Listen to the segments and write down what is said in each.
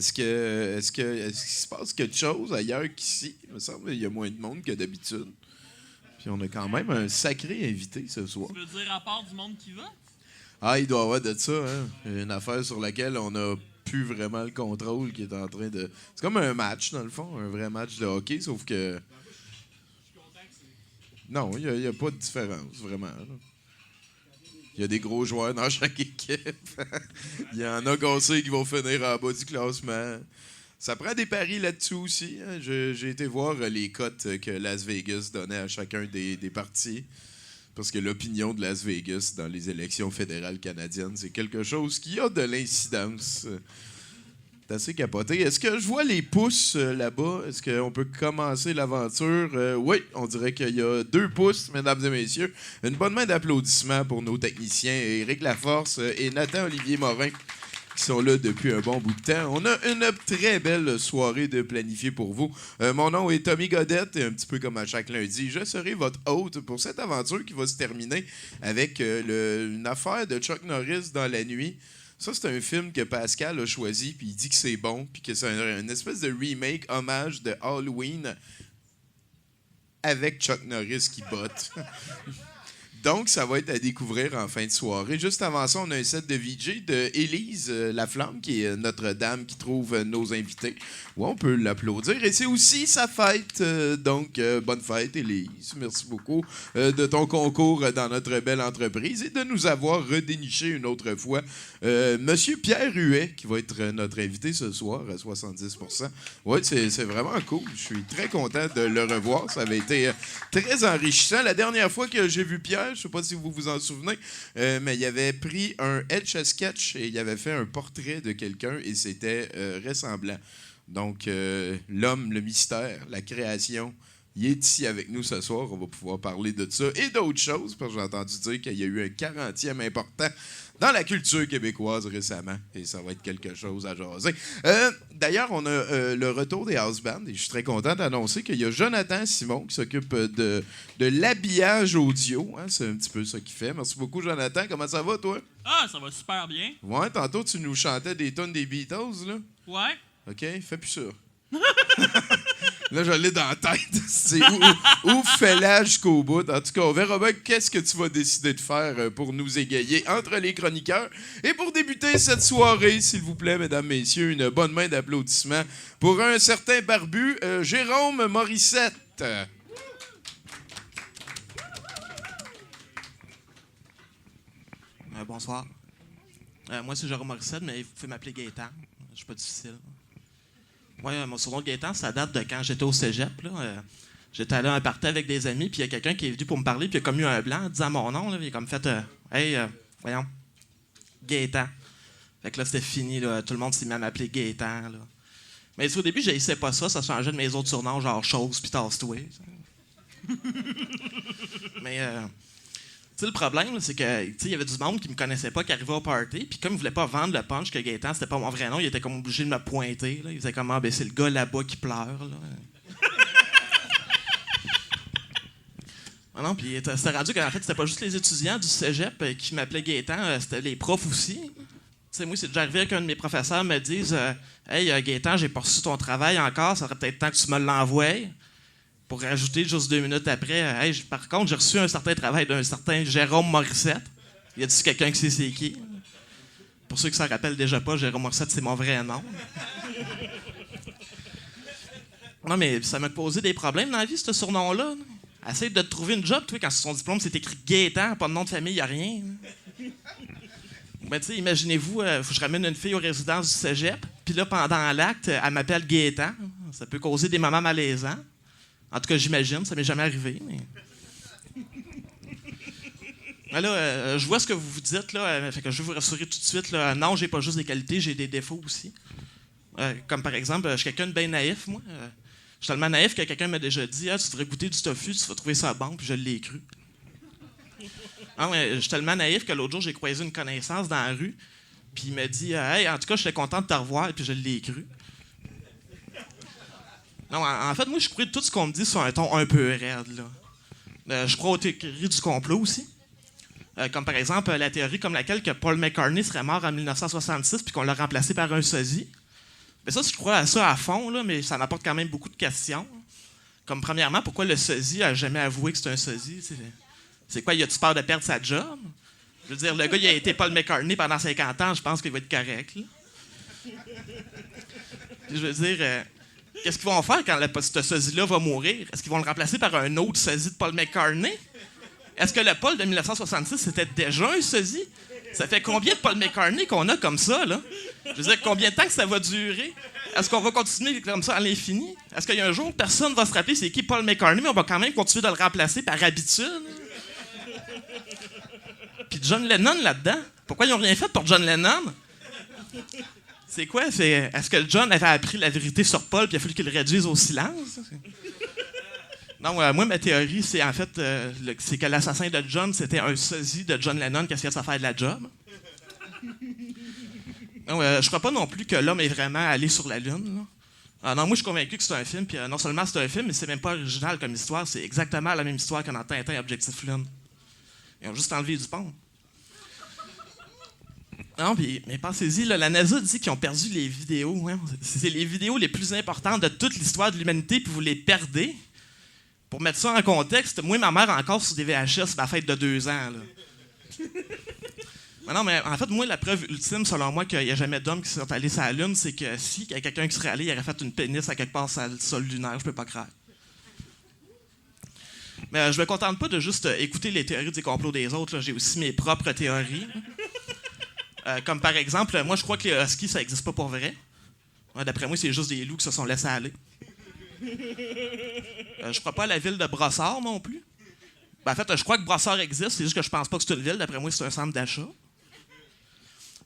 est-ce qu'il se passe quelque chose ailleurs qu'ici? Il me semble qu'il y a moins de monde que d'habitude. Puis on a quand même un sacré invité ce soir. Tu veux dire à part du monde qui va? Ah, il doit y avoir de ça, hein? Une affaire sur laquelle on n'a plus vraiment le contrôle qui est en train de... C'est comme un match, dans le fond, un vrai match de hockey, sauf que... Non, il n'y a pas de différence, vraiment. Là. Il y a des gros joueurs dans chaque équipe. Il y en a gossés qui vont finir en bas du classement. Ça prend des paris là-dessus aussi. Hein. J'ai été voir les cotes que Las Vegas donnait à chacun des partis. Parce que l'opinion de Las Vegas dans les élections fédérales canadiennes, c'est quelque chose qui a de l'incidence. C'est assez capoté. Est-ce que je vois les pouces là-bas? Est-ce qu'on peut commencer l'aventure? Oui, on dirait qu'il y a 2 pouces, mesdames et messieurs. Une bonne main d'applaudissements pour nos techniciens, Éric Laforce et Nathan-Olivier Morin, qui sont là depuis un bon bout de temps. On a une très belle soirée de planifier pour vous. Mon nom est Tommy Godette et un petit peu comme à chaque lundi, je serai votre hôte pour cette aventure qui va se terminer avec une affaire de Chuck Norris dans la nuit. Ça, c'est un film que Pascal a choisi, puis il dit que c'est bon, puis que c'est une espèce de remake, hommage de Halloween avec Chuck Norris qui botte. Donc, ça va être à découvrir en fin de soirée. Juste avant ça, on a un set de VJ de Élise Laflamme, qui est notre dame qui trouve nos invités. Ouais, on peut l'applaudir. Et c'est aussi sa fête. Donc, bonne fête, Élise. Merci beaucoup de ton concours dans notre belle entreprise et de nous avoir redéniché une autre fois. Monsieur Pierre Huet, qui va être notre invité ce soir à 70%. Oui, c'est vraiment cool. Je suis très content de le revoir. Ça avait été très enrichissant. La dernière fois que j'ai vu Pierre, je ne sais pas si vous vous en souvenez, mais il avait pris un Etch-a-Sketch et il avait fait un portrait de quelqu'un et c'était ressemblant. Donc, l'homme, le mystère, la création, il est ici avec nous ce soir. On va pouvoir parler de ça et d'autres choses, parce que j'ai entendu dire qu'il y a eu un 40e important dans la culture québécoise récemment. Et ça va être quelque chose à jaser. D'ailleurs, on a le retour des house bands et je suis très content d'annoncer qu'il y a Jonathan Simon qui s'occupe de l'habillage audio. Hein, c'est un petit peu ça qu'il fait. Merci beaucoup, Jonathan. Comment ça va, toi? Ah, ça va super bien. Ouais, tantôt, tu nous chantais des tonnes des Beatles, là. Ouais. OK, fais plus ça. Là, je l'ai dans la tête. C'est où fais-la jusqu'au bout. En tout cas, on verra bien qu'est-ce que tu vas décider de faire pour nous égayer entre les chroniqueurs. Et pour débuter cette soirée, s'il vous plaît, mesdames, messieurs, une bonne main d'applaudissements pour un certain barbu, Jérôme Morissette. Bonsoir. Moi, c'est Jérôme Morissette, mais vous pouvez m'appeler Gaétan. Je suis pas difficile. Moi, mon surnom de Gaétan, ça date de quand j'étais au cégep. Là. J'étais allé à un party avec des amis, puis il y a quelqu'un qui est venu pour me parler, puis il a comme eu un blanc en disant mon nom. Là, il a comme fait Hey, voyons, Gaétan. Fait que là, c'était fini. Là, tout le monde s'est mis à m'appeler Gaétan. Là. Mais au début, j'haïssais pas ça. Ça changeait de mes autres surnoms, genre Chose, puis Tasse-toi. Mais. Tu sais, le problème, là, c'est que il y avait du monde qui me connaissait pas, qui arrivait au party, puis comme il voulait pas vendre le punch que Gaétan, c'était pas mon vrai nom, il était comme obligé de me pointer. Là. Il faisait comme c'est le gars là-bas qui pleure. Là. Ah non, puis c'était rendu qu'en fait, c'était pas juste les étudiants du cégep qui m'appelaient Gaétan, c'était les profs aussi. Tu sais, moi, c'est déjà arrivé qu'un de mes professeurs me dise Hey, Gaétan, j'ai pas reçu ton travail encore, ça serait peut-être temps que tu me l'envoies. Pour rajouter juste 2 minutes après, hey, par contre, j'ai reçu un certain travail d'un certain Jérôme Morissette. Y a-t-il quelqu'un qui sait c'est qui? Pour ceux qui s'en rappellent déjà pas, Jérôme Morissette, c'est mon vrai nom. Non, mais ça m'a posé des problèmes dans la vie, ce surnom-là. Essaye de te trouver une job, toi, quand sur son diplôme, c'est écrit Gaétan, pas de nom de famille, y a rien. Ben, tu sais, imaginez-vous, faut que je ramène une fille aux résidences du cégep, puis là, pendant l'acte, elle m'appelle Gaétan. Ça peut causer des moments malaisants. En tout cas, j'imagine, ça m'est jamais arrivé. Mais là, je vois ce que vous vous dites, là, fait que je vais vous rassurer tout de suite. Là, non, j'ai pas juste des qualités, j'ai des défauts aussi. Comme par exemple, je suis quelqu'un de bien naïf, moi. Je suis tellement naïf que quelqu'un m'a déjà dit tu devrais goûter du tofu, tu vas trouver ça bon, puis je l'ai cru. Non, je suis tellement naïf que l'autre jour, j'ai croisé une connaissance dans la rue, puis il m'a dit Hey, en tout cas, je suis content de te revoir, puis je l'ai cru. Non, en fait, moi, je crois que tout ce qu'on me dit sur un ton un peu raide. Là. Je crois aux théories du complot aussi. Comme par exemple, la théorie comme laquelle que Paul McCartney serait mort en 1966 puis qu'on l'a remplacé par un sosie. Mais ça, je crois à ça à fond, là, mais ça m'apporte quand même beaucoup de questions. Comme premièrement, pourquoi le sosie a jamais avoué que c'est un sosie? C'est quoi, il a-tu peur de perdre sa job? Je veux dire, le gars, il a été Paul McCartney pendant 50 ans, je pense qu'il va être correct. Là. Puis, je veux dire, qu'est-ce qu'ils vont faire quand ce sosie-là va mourir? Est-ce qu'ils vont le remplacer par un autre sosie de Paul McCartney? Est-ce que le Paul de 1966, c'était déjà un sosie? Ça fait combien de Paul McCartney qu'on a comme ça, là? Je veux dire, combien de temps que ça va durer? Est-ce qu'on va continuer comme ça à l'infini? Est-ce qu'il y a un jour où personne va se rappeler c'est qui Paul McCartney, mais on va quand même continuer de le remplacer par habitude? Puis John Lennon là-dedans? Pourquoi ils n'ont rien fait pour John Lennon? C'est quoi? Est-ce que John avait appris la vérité sur Paul puis il a fallu qu'il le réduise au silence? Non, moi, ma théorie, c'est en fait c'est que l'assassin de John, c'était un sosie de John Lennon qui essayait de se faire de la job. Non, je crois pas non plus que l'homme est vraiment allé sur la Lune. Là. Non, moi, je suis convaincu que c'est un film, puis non seulement c'est un film, mais c'est même pas original comme histoire. C'est exactement la même histoire que dans Tintin et Objectif Lune. Ils ont juste enlevé du pont. Non, mais pensez-y, là, la NASA dit qu'ils ont perdu les vidéos. Hein. C'est les vidéos les plus importantes de toute l'histoire de l'humanité, puis vous les perdez. Pour mettre ça en contexte, moi et ma mère encore sur des VHS ma fête de 2 ans. Là. Non, mais en fait, moi, la preuve ultime, selon moi, qu'il n'y a jamais d'hommes qui sont allés sur la Lune, c'est que si il y a quelqu'un qui serait allé, il aurait fait une pénis à quelque part sur le sol lunaire. Je peux pas croire. Mais je me contente pas de juste écouter les théories des complots des autres. Là. J'ai aussi mes propres théories. Comme par exemple, moi, je crois que les huskies, ça n'existe pas pour vrai. D'après moi, c'est juste des loups qui se sont laissés aller. Je crois pas à la ville de Brossard non plus. En fait, je crois que Brossard existe, c'est juste que je pense pas que c'est une ville. D'après moi, c'est un centre d'achat.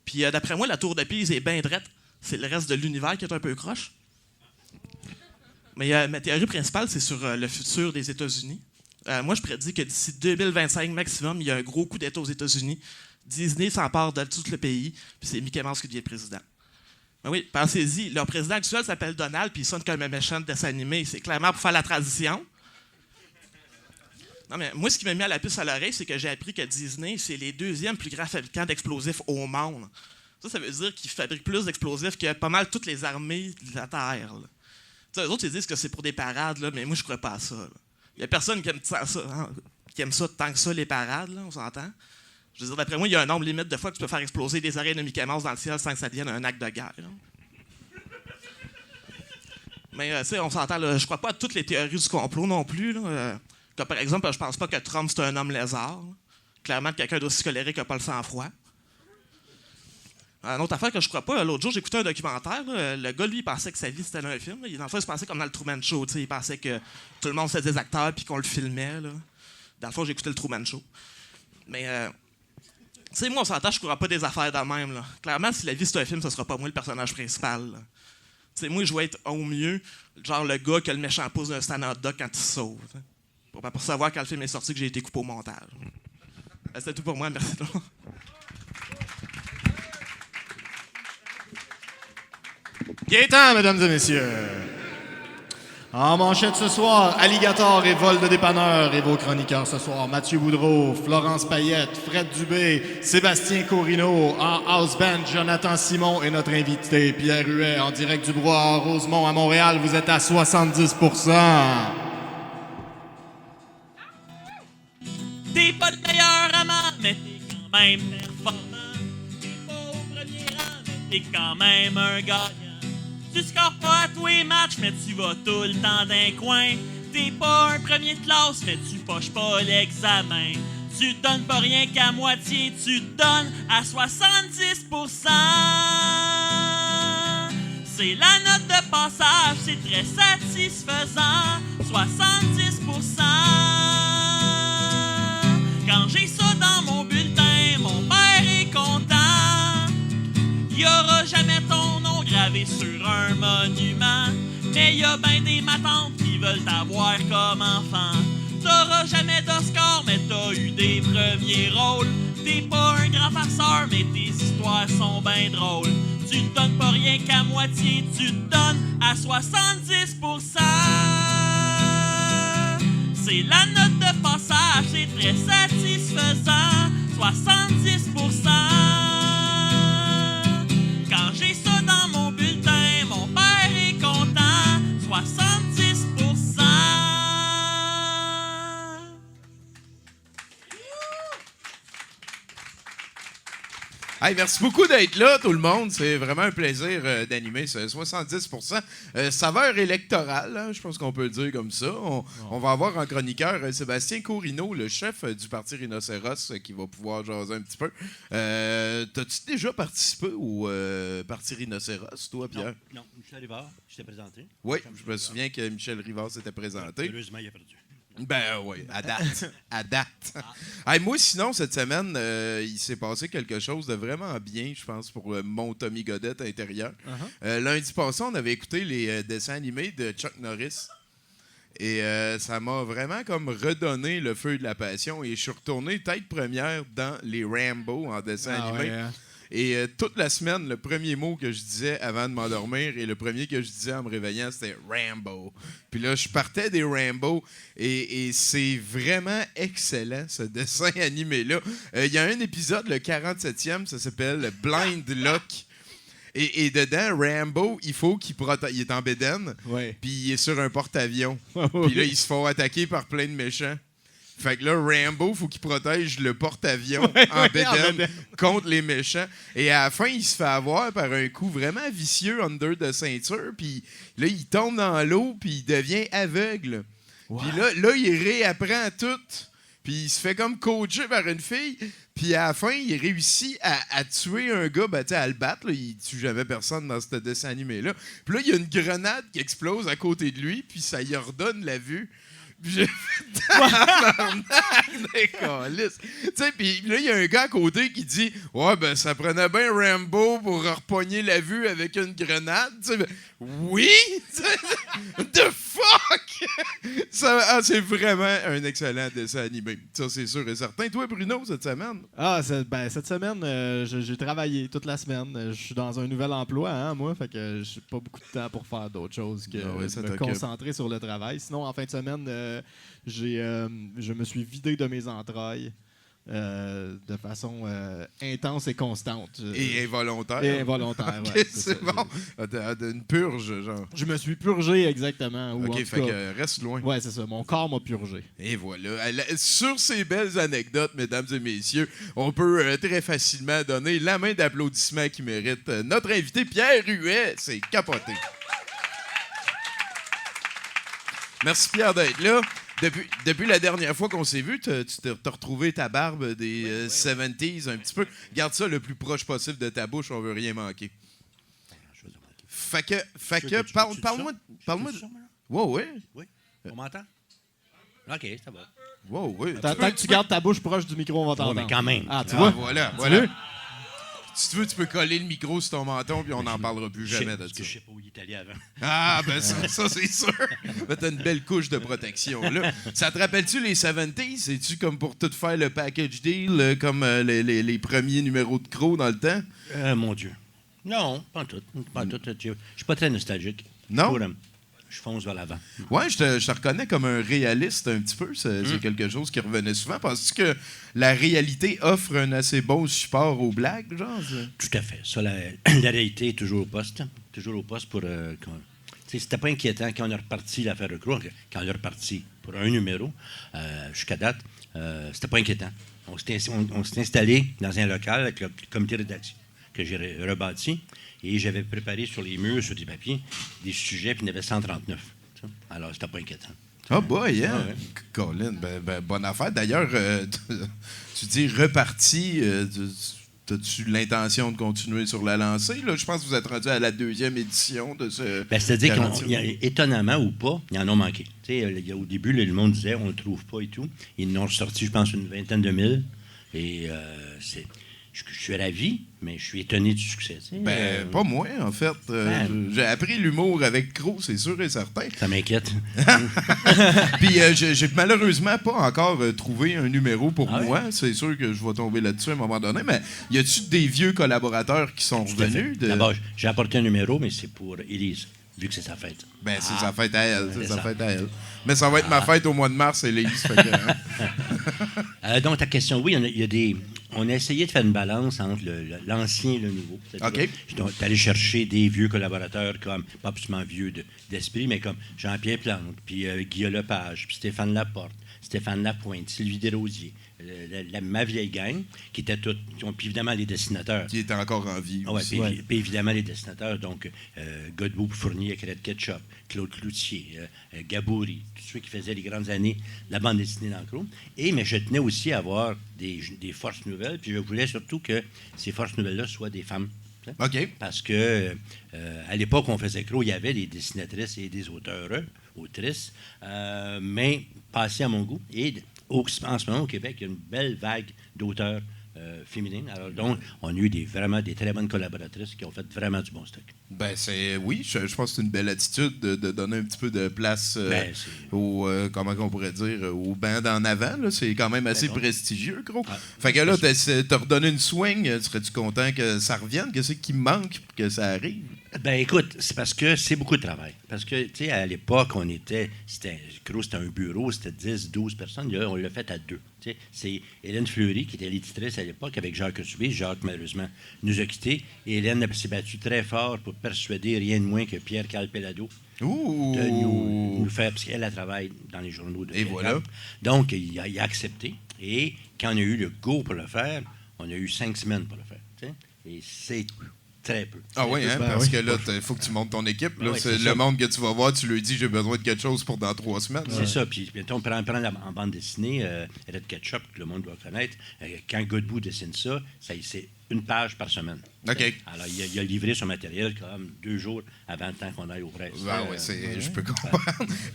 Puis d'après moi, la tour de Pise est bien drette. C'est le reste de l'univers qui est un peu croche. Mais ma théorie principale, c'est sur le futur des États-Unis. Moi, je prédis que d'ici 2025 maximum, il y a un gros coup d'État aux États-Unis. Disney s'empare de tout le pays, puis c'est Mickey Mouse qui devient président. Ben oui, pensez-y, leur président actuel s'appelle Donald, puis il sonne comme un méchant de dessin animé. C'est clairement pour faire la transition. Non, mais moi, ce qui m'a mis à la puce à l'oreille, c'est que j'ai appris que Disney, c'est les 2e plus grands fabricants d'explosifs au monde. Ça veut dire qu'ils fabriquent plus d'explosifs que pas mal toutes les armées de la Terre. Eux autres, ils disent que c'est pour des parades, là, mais moi, je crois pas à ça. Il n'y a personne qui aime ça, qui aime ça tant que ça, les parades, là, on s'entend. Je veux dire, d'après moi, il y a un nombre limite de fois que tu peux faire exploser des arènes de Mickey Mouse dans le ciel sans que ça devienne un acte de guerre. Mais, tu sais, on s'entend, là, je crois pas à toutes les théories du complot non plus. Là, comme par exemple, je pense pas que Trump, c'est un homme lézard. Là. Clairement, quelqu'un d'aussi colérique qui n'a pas le sang-froid. Une autre affaire que je crois pas, l'autre jour, j'écoutais un documentaire. Là, le gars, lui, il pensait que sa vie, c'était un film. Là. Dans le fond, il se pensait comme dans le Truman Show. Il pensait que tout le monde faisait des acteurs puis qu'on le filmait. Là. Dans le fond, j'écoutais le Truman Show. Mais, tu sais, moi, on s'entend, je ne crois pas des affaires de même. Là. Clairement, si la vie, c'est un film, ce sera pas moi le personnage principal. Tu sais, moi, je vais être au mieux, genre le gars qui a le méchant pouce d'un stand hot dog quand il se sauve. T'sais. Pour savoir quand le film est sorti que j'ai été coupé au montage. C'est tout pour moi, merci. Gaétan, mesdames et messieurs. En manchette ce soir, Alligator et vol de dépanneur et vos chroniqueurs ce soir, Mathieu Boudreau, Florence Payette, Fred Dubé, Sébastien Corrineau, en house band, Jonathan Simon et notre invité Pierre Huet en direct du Bois Rosemont à Montréal. Vous êtes à 70%. T'es pas le meilleur amant, mais t'es quand même performant. T'es pas au premier rang, mais t'es quand même un gagnant. Tu scores pas à tous les matchs, mais tu vas tout le temps d'un coin. T'es pas un premier de classe, mais tu poches pas l'examen. Tu donnes pas rien qu'à moitié, tu donnes à 70%. C'est la note de passage, c'est très satisfaisant. 70%. Quand j'ai ça dans mon bulletin, mon père est content. Y aura jamais ton nom gravé sur un monument, mais y a ben des matantes qui veulent t'avoir comme enfant. T'auras jamais d'Oscar, mais t'as eu des premiers rôles. T'es pas un grand farceur, mais tes histoires sont ben drôles. Tu te donnes pas rien qu'à moitié, tu te donnes à 70%. C'est la note de passage, c'est très satisfaisant. 70%. Quand j'ai ça dans mon bulletin, mon père Hey, merci beaucoup d'être là, tout le monde. C'est vraiment un plaisir d'animer ce 70%. Saveur électorale, hein, je pense qu'on peut le dire comme ça. On va avoir en chroniqueur Sébastien Courino, le chef du Parti Rhinocéros, qui va pouvoir jaser un petit peu. T'as-tu déjà participé au Parti Rhinocéros, toi, Pierre? Non, Michel Rivard, je t'ai présenté. Oui, je me souviens que Michel Rivard s'était présenté. Heureusement, il a perdu. Ben oui, à date. À date. Hey, moi, sinon, cette semaine, il s'est passé quelque chose de vraiment bien, je pense, pour mon Tommy Godette intérieur. Lundi passé, on avait écouté les dessins animés de Chuck Norris. Et ça m'a vraiment comme redonné le feu de la passion. Et je suis retourné tête première dans les Rambo en dessin animé. Ouais, hein? Et toute la semaine, le premier mot que je disais avant de m'endormir et le premier que je disais en me réveillant, c'était Rambo. Puis là, je partais des Rambo et c'est vraiment excellent, ce dessin animé-là. Il y a un épisode, le 47e, ça s'appelle Blind Luck. Et dedans, Rambo, il faut qu'il protège. Il est en bédaine, Ouais. puis il est sur un porte-avions. Puis là, ils se font attaquer par plein de méchants. Fait que là, Rambo, faut qu'il protège le porte-avions en bédaine contre les méchants. Et à la fin, il se fait avoir par un coup vraiment vicieux under de ceinture. Puis là, il tombe dans l'eau, puis il devient aveugle. Puis là, il réapprend tout. Puis il se fait comme coacher par une fille. Puis à la fin, il réussit à tuer un gars, à le battre. Là. Il tue jamais personne dans ce dessin animé-là. Puis là, il y a une grenade qui explose à côté de lui, puis ça lui redonne la vue. Puis j'ai fait tabarnak des câlisses. Tu sais, puis là, il y a un gars à côté qui dit « Ouais, ben, ça prenait bien Rambo pour repogner la vue avec une grenade. » Tu sais, ben, oui! The fuck! C'est vraiment un excellent dessin animé. Ça, c'est sûr et certain. Toi, Bruno, cette semaine? Ah, cette semaine, j'ai travaillé toute la semaine. Je suis dans un nouvel emploi, hein, moi, fait que j'ai pas beaucoup de temps pour faire d'autres choses que me concentrer sur le travail. Sinon, en fin de semaine, je me suis vidé de mes entrailles de façon intense et constante. Et involontaire. Et involontaire, OK, ouais, c'est bon. Une purge, genre. Je me suis purgé, exactement. Ou en OK, tout fait cas, que reste loin. ouais, c'est ça. Mon corps m'a purgé. Et voilà. Sur ces belles anecdotes, mesdames et messieurs, on peut très facilement donner la main d'applaudissement qui mérite notre invité Pierre Huet. C'est capoté. Merci Pierre d'être là. Depuis la dernière fois qu'on s'est vu, tu t'as retrouvé ta barbe des 70s un petit peu. Garde ça le plus proche possible de ta bouche, on veut rien manquer. Fait que parle-moi. Wow, oui. Oui. On m'entend? OK, ça va. Wow, oui. Tant que tu gardes ta bouche proche du micro, on va t'entendre. mais quand même. Ah, tu Ah, vois? voilà. veux? Si tu veux, tu peux coller le micro sur ton menton puis on n'en parlera plus jamais de ça. Je sais pas où il est allé avant. Ah, ben ça c'est sûr. Ben, t'as une belle couche de protection, là. Ça te rappelle-tu les 70s? C'est-tu comme pour tout faire le package deal, comme les premiers numéros de Crow dans le temps? Mon Dieu. Non, pas en tout. Pas en tout. Je suis pas très nostalgique. Non? Je fonce vers l'avant. Ouais, je te reconnais comme un réaliste un petit peu. C'est quelque chose qui revenait souvent. Penses-tu que la réalité offre un assez bon support aux blagues, genre? Tout à fait. Ça, la réalité est toujours au poste. Toujours au poste pour... c'était pas inquiétant quand on est reparti l'affaire de Croix, quand on est reparti pour un numéro, jusqu'à date, c'était pas inquiétant. On s'était installé dans un local avec le comité de rédaction que j'ai rebâti et j'avais préparé sur les murs, sur des papiers, des sujets, puis il y en avait 139. Ça. Alors, c'était pas inquiétant. Oh boy, hein? Ah ouais. Colin, bonne affaire. D'ailleurs, tu dis reparti. As-tu l'intention de continuer sur la lancée? Là, je pense que vous êtes rendu à la 2e édition de ce... C'est-à-dire qu'étonnamment ou pas, ils en ont manqué. Au début, le monde disait on ne le trouve pas et tout. Ils en ont sorti, je pense, une vingtaine de mille. Et je suis ravi, mais je suis étonné du succès. Pas moi, en fait. J'ai appris l'humour avec Crow, c'est sûr et certain. Ça m'inquiète. Puis j'ai malheureusement pas encore trouvé un numéro pour moi. Ouais? C'est sûr que je vais tomber là-dessus à un moment donné. Mais y a-tu des vieux collaborateurs qui sont revenus? D'abord, j'ai apporté un numéro, mais c'est pour Élise, vu que c'est sa fête. C'est sa fête à elle. C'est sa fête à elle. Mais ça va être ma fête au mois de mars, Élise. Donc, ta question, oui, il y a des... On a essayé de faire une balance entre l'ancien et le nouveau. OK. D'aller chercher des vieux collaborateurs comme, pas absolument vieux d'esprit, mais comme Jean-Pierre Plante, puis Guillaume Lepage, puis Stéphane Laporte, Stéphane Lapointe, Sylvie Desrosiers, ma vieille gang, qui étaient toutes, puis évidemment les dessinateurs. Qui est encore en vie. Ah ouais, aussi. puis évidemment les dessinateurs, donc Godbout Fournier avec Red Ketchup, Claude Cloutier, Gabouri, tous ceux qui faisaient les grandes années de la bande dessinée dans le Crow. Mais je tenais aussi à avoir des forces nouvelles, puis je voulais surtout que ces forces nouvelles-là soient des femmes. OK. Parce que à l'époque où on faisait Crow, il y avait des dessinatrices et des autrices, mais passées à mon goût. Et en ce moment, au Québec, il y a une belle vague d'auteurs féminines. Alors donc, on a eu vraiment des très bonnes collaboratrices qui ont fait vraiment du bon stock. Ben oui, je pense que c'est une belle attitude de donner un petit peu de place comment on pourrait dire, au band en avant. Là. C'est quand même assez prestigieux, gros. Ah, fait que là, t'as redonné une swing. Serais-tu content que ça revienne? Qu'est-ce qui manque pour que ça arrive? Ben écoute, c'est parce que c'est beaucoup de travail. Parce que, tu sais, à l'époque, c'était un bureau, c'était 10, 12 personnes. Là, on l'a fait à 2. C'est Hélène Fleury, qui était l'éditrice à l'époque, avec Jacques Subé. Jacques, malheureusement, nous a quittés. Et Hélène s'est battue très fort pour persuader rien de moins que Pierre Calpelado de nous faire, parce qu'elle travaille dans les journaux de Québec. Voilà. Donc, il a accepté. Et quand on a eu le go pour le faire, on a eu 5 semaines pour le faire. T'sais? Et c'est très peu. Ah oui, hein, parce que là, il faut que tu montes ton équipe. Là, c'est le monde que tu vas voir, tu lui dis j'ai besoin de quelque chose pour dans 3 semaines. C'est ça. Puis, on prend en bande dessinée, Red Ketchup, que le monde doit connaître. Quand Godbout dessine ça, c'est 1 page par semaine. OK. Alors, il a livré son matériel comme 2 jours avant le temps qu'on aille aux presses. Je peux comprendre.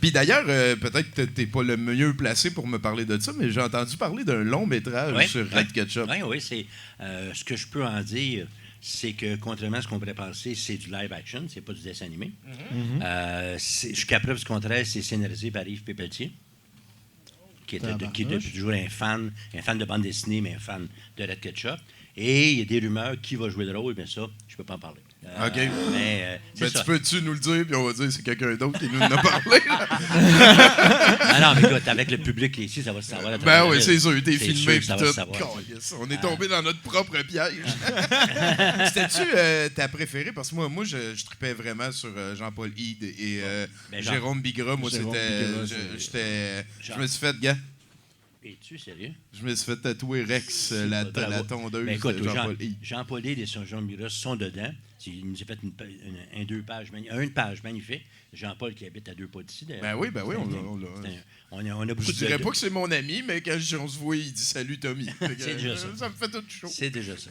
Puis d'ailleurs, peut-être que tu n'es pas le mieux placé pour me parler de ça, mais j'ai entendu parler d'un long métrage sur Red Ketchup. Oui, c'est ce que je peux en dire. C'est que, contrairement à ce qu'on pourrait penser, c'est du live action, c'est pas du dessin animé. Jusqu'à preuve du contraire, c'est scénarisé par Yves Pépeltier, qui est depuis toujours un fan de bande dessinée, mais un fan de Red Ketchup. Et il y a des rumeurs qui va jouer le rôle, mais ça, je peux pas en parler. OK. Mais tu peux-tu nous le dire, puis on va dire que c'est quelqu'un d'autre qui nous en a parlé? Non, mais écoute, avec le public ici, ça va se savoir. Ben oui, c'est sûr, t'es filmé, puis tout. On est tombé dans notre propre piège. C'était-tu ta préférée? Parce que moi je tripais vraiment sur Jean-Paul Hyde et Jérôme Bigra. Moi, je me suis fait, gars. Es-tu sérieux? Je me suis fait tatouer Rex, la tondeuse de Jean-Paul Hyde. Jean-Paul Hyde et Jean Bigra sont dedans. Il nous a fait une page magnifique. Jean-Paul qui habite à 2 pas d'ici. Ben oui, on a beaucoup je dirais pas que c'est mon ami, mais quand on se voit, il dit « Salut, Tommy ». C'est déjà ça. Ça me fait tout chaud. C'est déjà ça.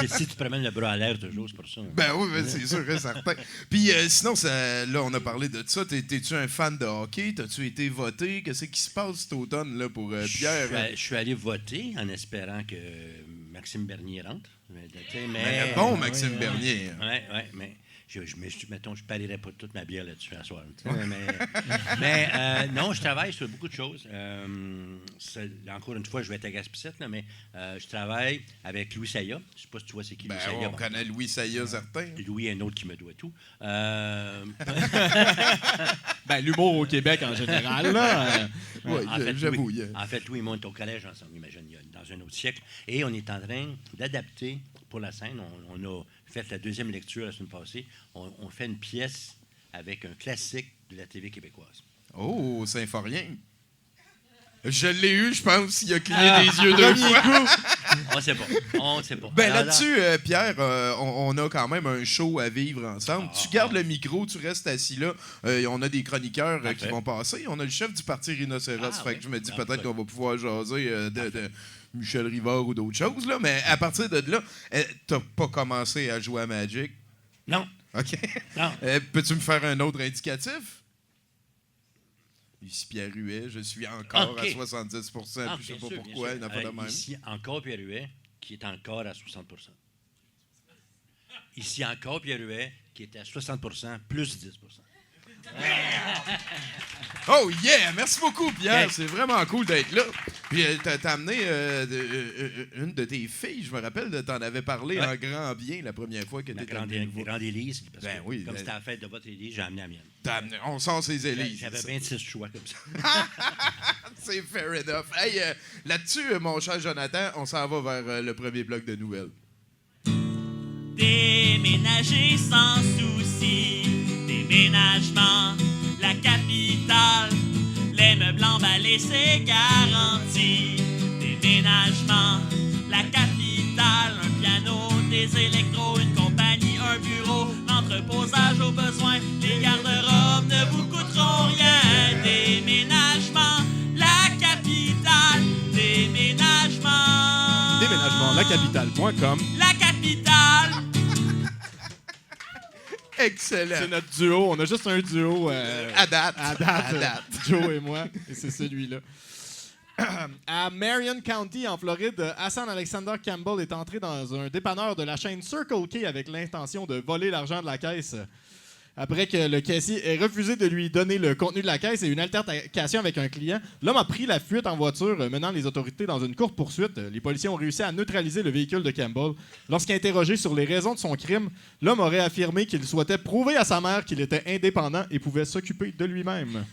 Si tu te promènes le bras à l'air toujours, c'est pour ça. Ben oui, c'est sûr, certain. Puis sinon, là, on a parlé de ça. T'es-tu un fan de hockey? T'as-tu été voté? Qu'est-ce qui se passe cet automne là, pour Pierre? Je suis allé voter en espérant que Maxime Bernier rentre. Mais bon, Maxime Bernier. Oui, mais je parierais pas toute ma bière là-dessus à soir. Mais non, je travaille sur beaucoup de choses. Encore une fois, je vais être à Gaspicette, mais je travaille avec Louis Saya. Je ne sais pas si tu vois c'est qui Louis Saya. On connaît Louis Saya, certain. Louis est un autre qui me doit tout. L'humour au Québec en général, là. Oui, j'avoue. En fait, Louis et moi, on est au collège ensemble, imagine, dans un autre siècle. Et on est en train d'adapter pour la scène. On a fait la 2e lecture la semaine passée. On fait une pièce avec un classique de la TV québécoise. Oh, Symphorien. Je l'ai eu, je pense. Il a cligné des yeux 2 fois. On sait pas. Ben là-dessus, Pierre, on a quand même un show à vivre ensemble. Tu gardes le micro, tu restes assis là. On a des chroniqueurs qui vont passer. On a le chef du parti Rhinocéros. Fait que je me dis peut-être qu'on va pouvoir jaser de Michel Rivard ou d'autres choses. Là. Mais à partir de là, t'as pas commencé à jouer à Magic? Non. OK. Non. Peux-tu me faire un autre indicatif? Ici Pierre Huet, je suis encore à 70 puis je ne sais pas pourquoi, il n'a pas de même. Ici encore Pierre Huet, qui est encore à 60 Ici encore Pierre Huet, qui est à 60 plus 10 Oh yeah! Merci beaucoup, Pierre. C'est vraiment cool d'être là. Puis t'as amené une de tes filles, je me rappelle, t'en avais parlé en grand bien la première fois que t'étais venu. Ma grande Élise. Oui. Comme c'était la fête de votre Élise, j'ai amené la mienne. On sort ses Élises. J'avais 26 choix comme ça. C'est fair enough. Hey, là-dessus, mon cher Jonathan, on s'en va vers le premier bloc de nouvelles. Déménager sans souci, déménagement, la capitale, les meubles emballés. et c'est garanti. Déménagement, la capitale, un piano, des électros, une compagnie, un bureau, l'entreposage au besoin, les garde-robes ne vous coûteront rien. Déménagement, la capitale, déménagement. Déménagement, lacapitale.com. La capitale. Excellent. C'est notre duo. On a juste un duo. À date. À date. À date. Joe et moi. Et c'est celui-là. À Marion County, en Floride, Hassan Alexander Campbell est entré dans un dépanneur de la chaîne Circle K avec l'intention de voler l'argent de la caisse. Après que le caissier ait refusé de lui donner le contenu de la caisse et une altercation avec un client, l'homme a pris la fuite en voiture, menant les autorités dans une courte poursuite. Les policiers ont réussi à neutraliser le véhicule de Campbell. Lorsqu'interrogé sur les raisons de son crime, l'homme aurait affirmé qu'il souhaitait prouver à sa mère qu'il était indépendant et pouvait s'occuper de lui-même.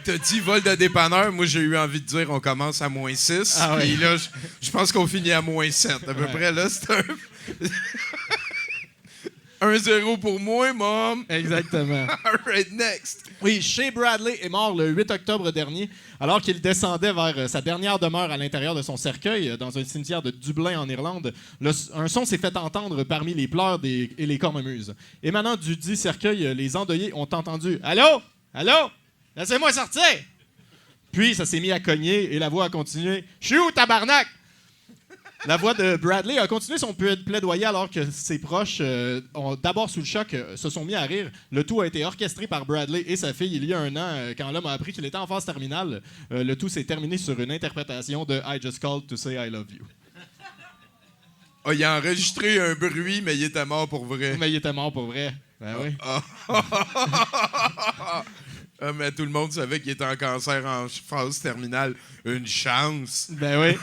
T'as dit vol de dépanneur. Moi, j'ai eu envie de dire on commence à -6. Ah Puis ouais. là, je pense qu'on finit à -7. À peu près, là, c'est un... 1-0 pour moi, mom. Exactement. All right, next. Oui, Shea Bradley est mort le 8 octobre dernier, alors qu'il descendait vers sa dernière demeure à l'intérieur de son cercueil, dans un cimetière de Dublin, en Irlande. Un son s'est fait entendre parmi les pleurs et les cornemuses. Émanant du dit cercueil, les endeuillés ont entendu « Allô? Allô? Laissez-moi sortir! » Puis, ça s'est mis à cogner et la voix a continué « Je suis où, tabarnak? » La voix de Bradley a continué son plaidoyer alors que ses proches, d'abord sous le choc, se sont mis à rire. Le tout a été orchestré par Bradley et sa fille il y a un an, quand l'homme a appris qu'il était en phase terminale. Le tout s'est terminé sur une interprétation de I Just Called to Say I Love You. Ah, il a enregistré un bruit, mais il était mort pour vrai. Mais il était mort pour vrai. Ben oui. Ah, mais tout le monde savait qu'il était en cancer en phase terminale. Une chance. Ben oui.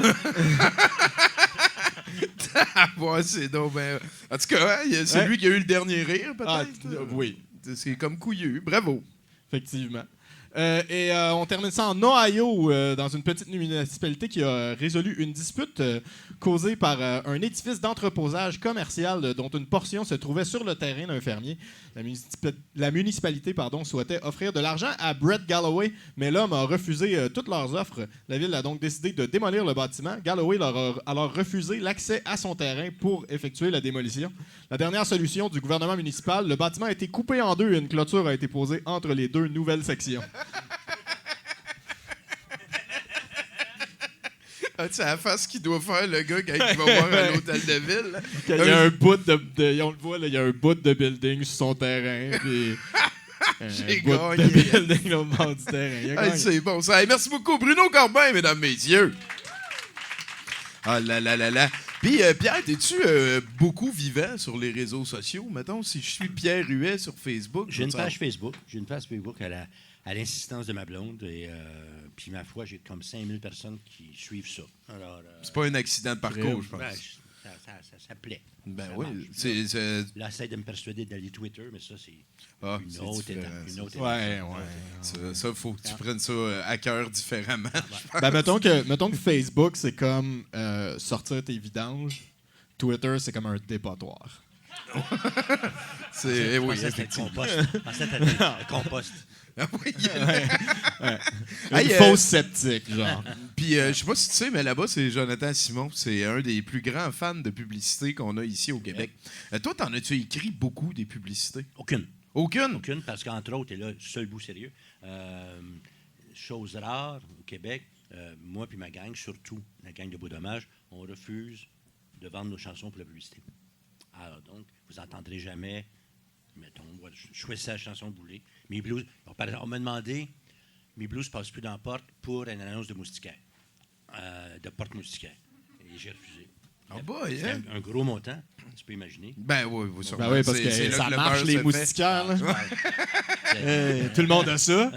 Ouais, c'est donc ben... En tout cas, hein, c'est Ouais. lui qui a eu le dernier rire, peut-être. Ah, oui. C'est comme couillu. Bravo. Effectivement. On termine ça en Ohio, dans une petite municipalité qui a résolu une dispute causée par un édifice d'entreposage commercial dont une portion se trouvait sur le terrain d'un fermier. La municipalité souhaitait offrir de l'argent à Brett Galloway, mais l'homme a refusé toutes leurs offres. La ville a donc décidé de démolir le bâtiment. Galloway leur a alors refusé l'accès à son terrain pour effectuer la démolition. La dernière solution du gouvernement municipal, le bâtiment a été coupé en deux et une clôture a été posée entre les deux nouvelles sections. Ah, tu sais, la face qu'il doit faire, le gars, quand il va voir à l'hôtel de ville. Là. Il y a un bout on le voit, là, il y a un bout de building sur son terrain. Puis J'ai un bout de gagné. building au bord du terrain. Il a Ah, gagné. c'est bon ça. Hey, merci beaucoup, Bruno Corbin, mesdames, messieurs. Ah là là là là. Puis, Pierre, es-tu beaucoup vivant sur les réseaux sociaux? Mettons, si je suis Pierre Huet sur Facebook. J'ai une ça- page Facebook. J'ai une page Facebook à l'insistance de ma blonde. Et puis, ma foi, j'ai comme 5000 personnes qui suivent ça. Alors, C'est pas un accident de parcours, je pense. ben, ça plaît. Ben Ça oui. marche. C'est... Là, essaie de me persuader d'aller Twitter, mais ça, c'est Ah, une c'est autre différent, étape. Une autre Ouais, étape. ouais. Ça, faut que tu prennes ça à cœur différemment. Ben, mettons que Facebook, c'est comme sortir tes vidanges. Twitter, c'est comme un dépotoir. C'est... Oui, Je pensais que c'était le effectivement. compost. Je pensais que c'était le compost. Ah oui. Une Hey, fausse sceptique, genre. Puis, je sais pas si tu sais, mais là-bas, c'est Jonathan Simon. C'est un des plus grands fans de publicité qu'on a ici au Québec. Toi, t'en as-tu écrit beaucoup des publicités? Aucune. Aucune? Aucune, parce qu'entre autres, et là, seul bout sérieux, chose rare au Québec, moi puis ma gang, surtout la gang de Beau Dommage, on refuse de vendre nos chansons pour la publicité. Alors donc, vous n'entendrez jamais, mettons, moi, je choisis la chanson Boulet. Mes blues, on m'a demandé, mes blues ne passent plus dans la porte pour une annonce de moustiquaire, de porte-moustiquaire. Et j'ai refusé. Ah boy, C'était hein? un gros montant, tu peux imaginer. Ben oui, vous sûrement. Ben oui, parce C'est que là ça le marche, beurre les se fait. moustiquaires. Là. Tout le monde a ça.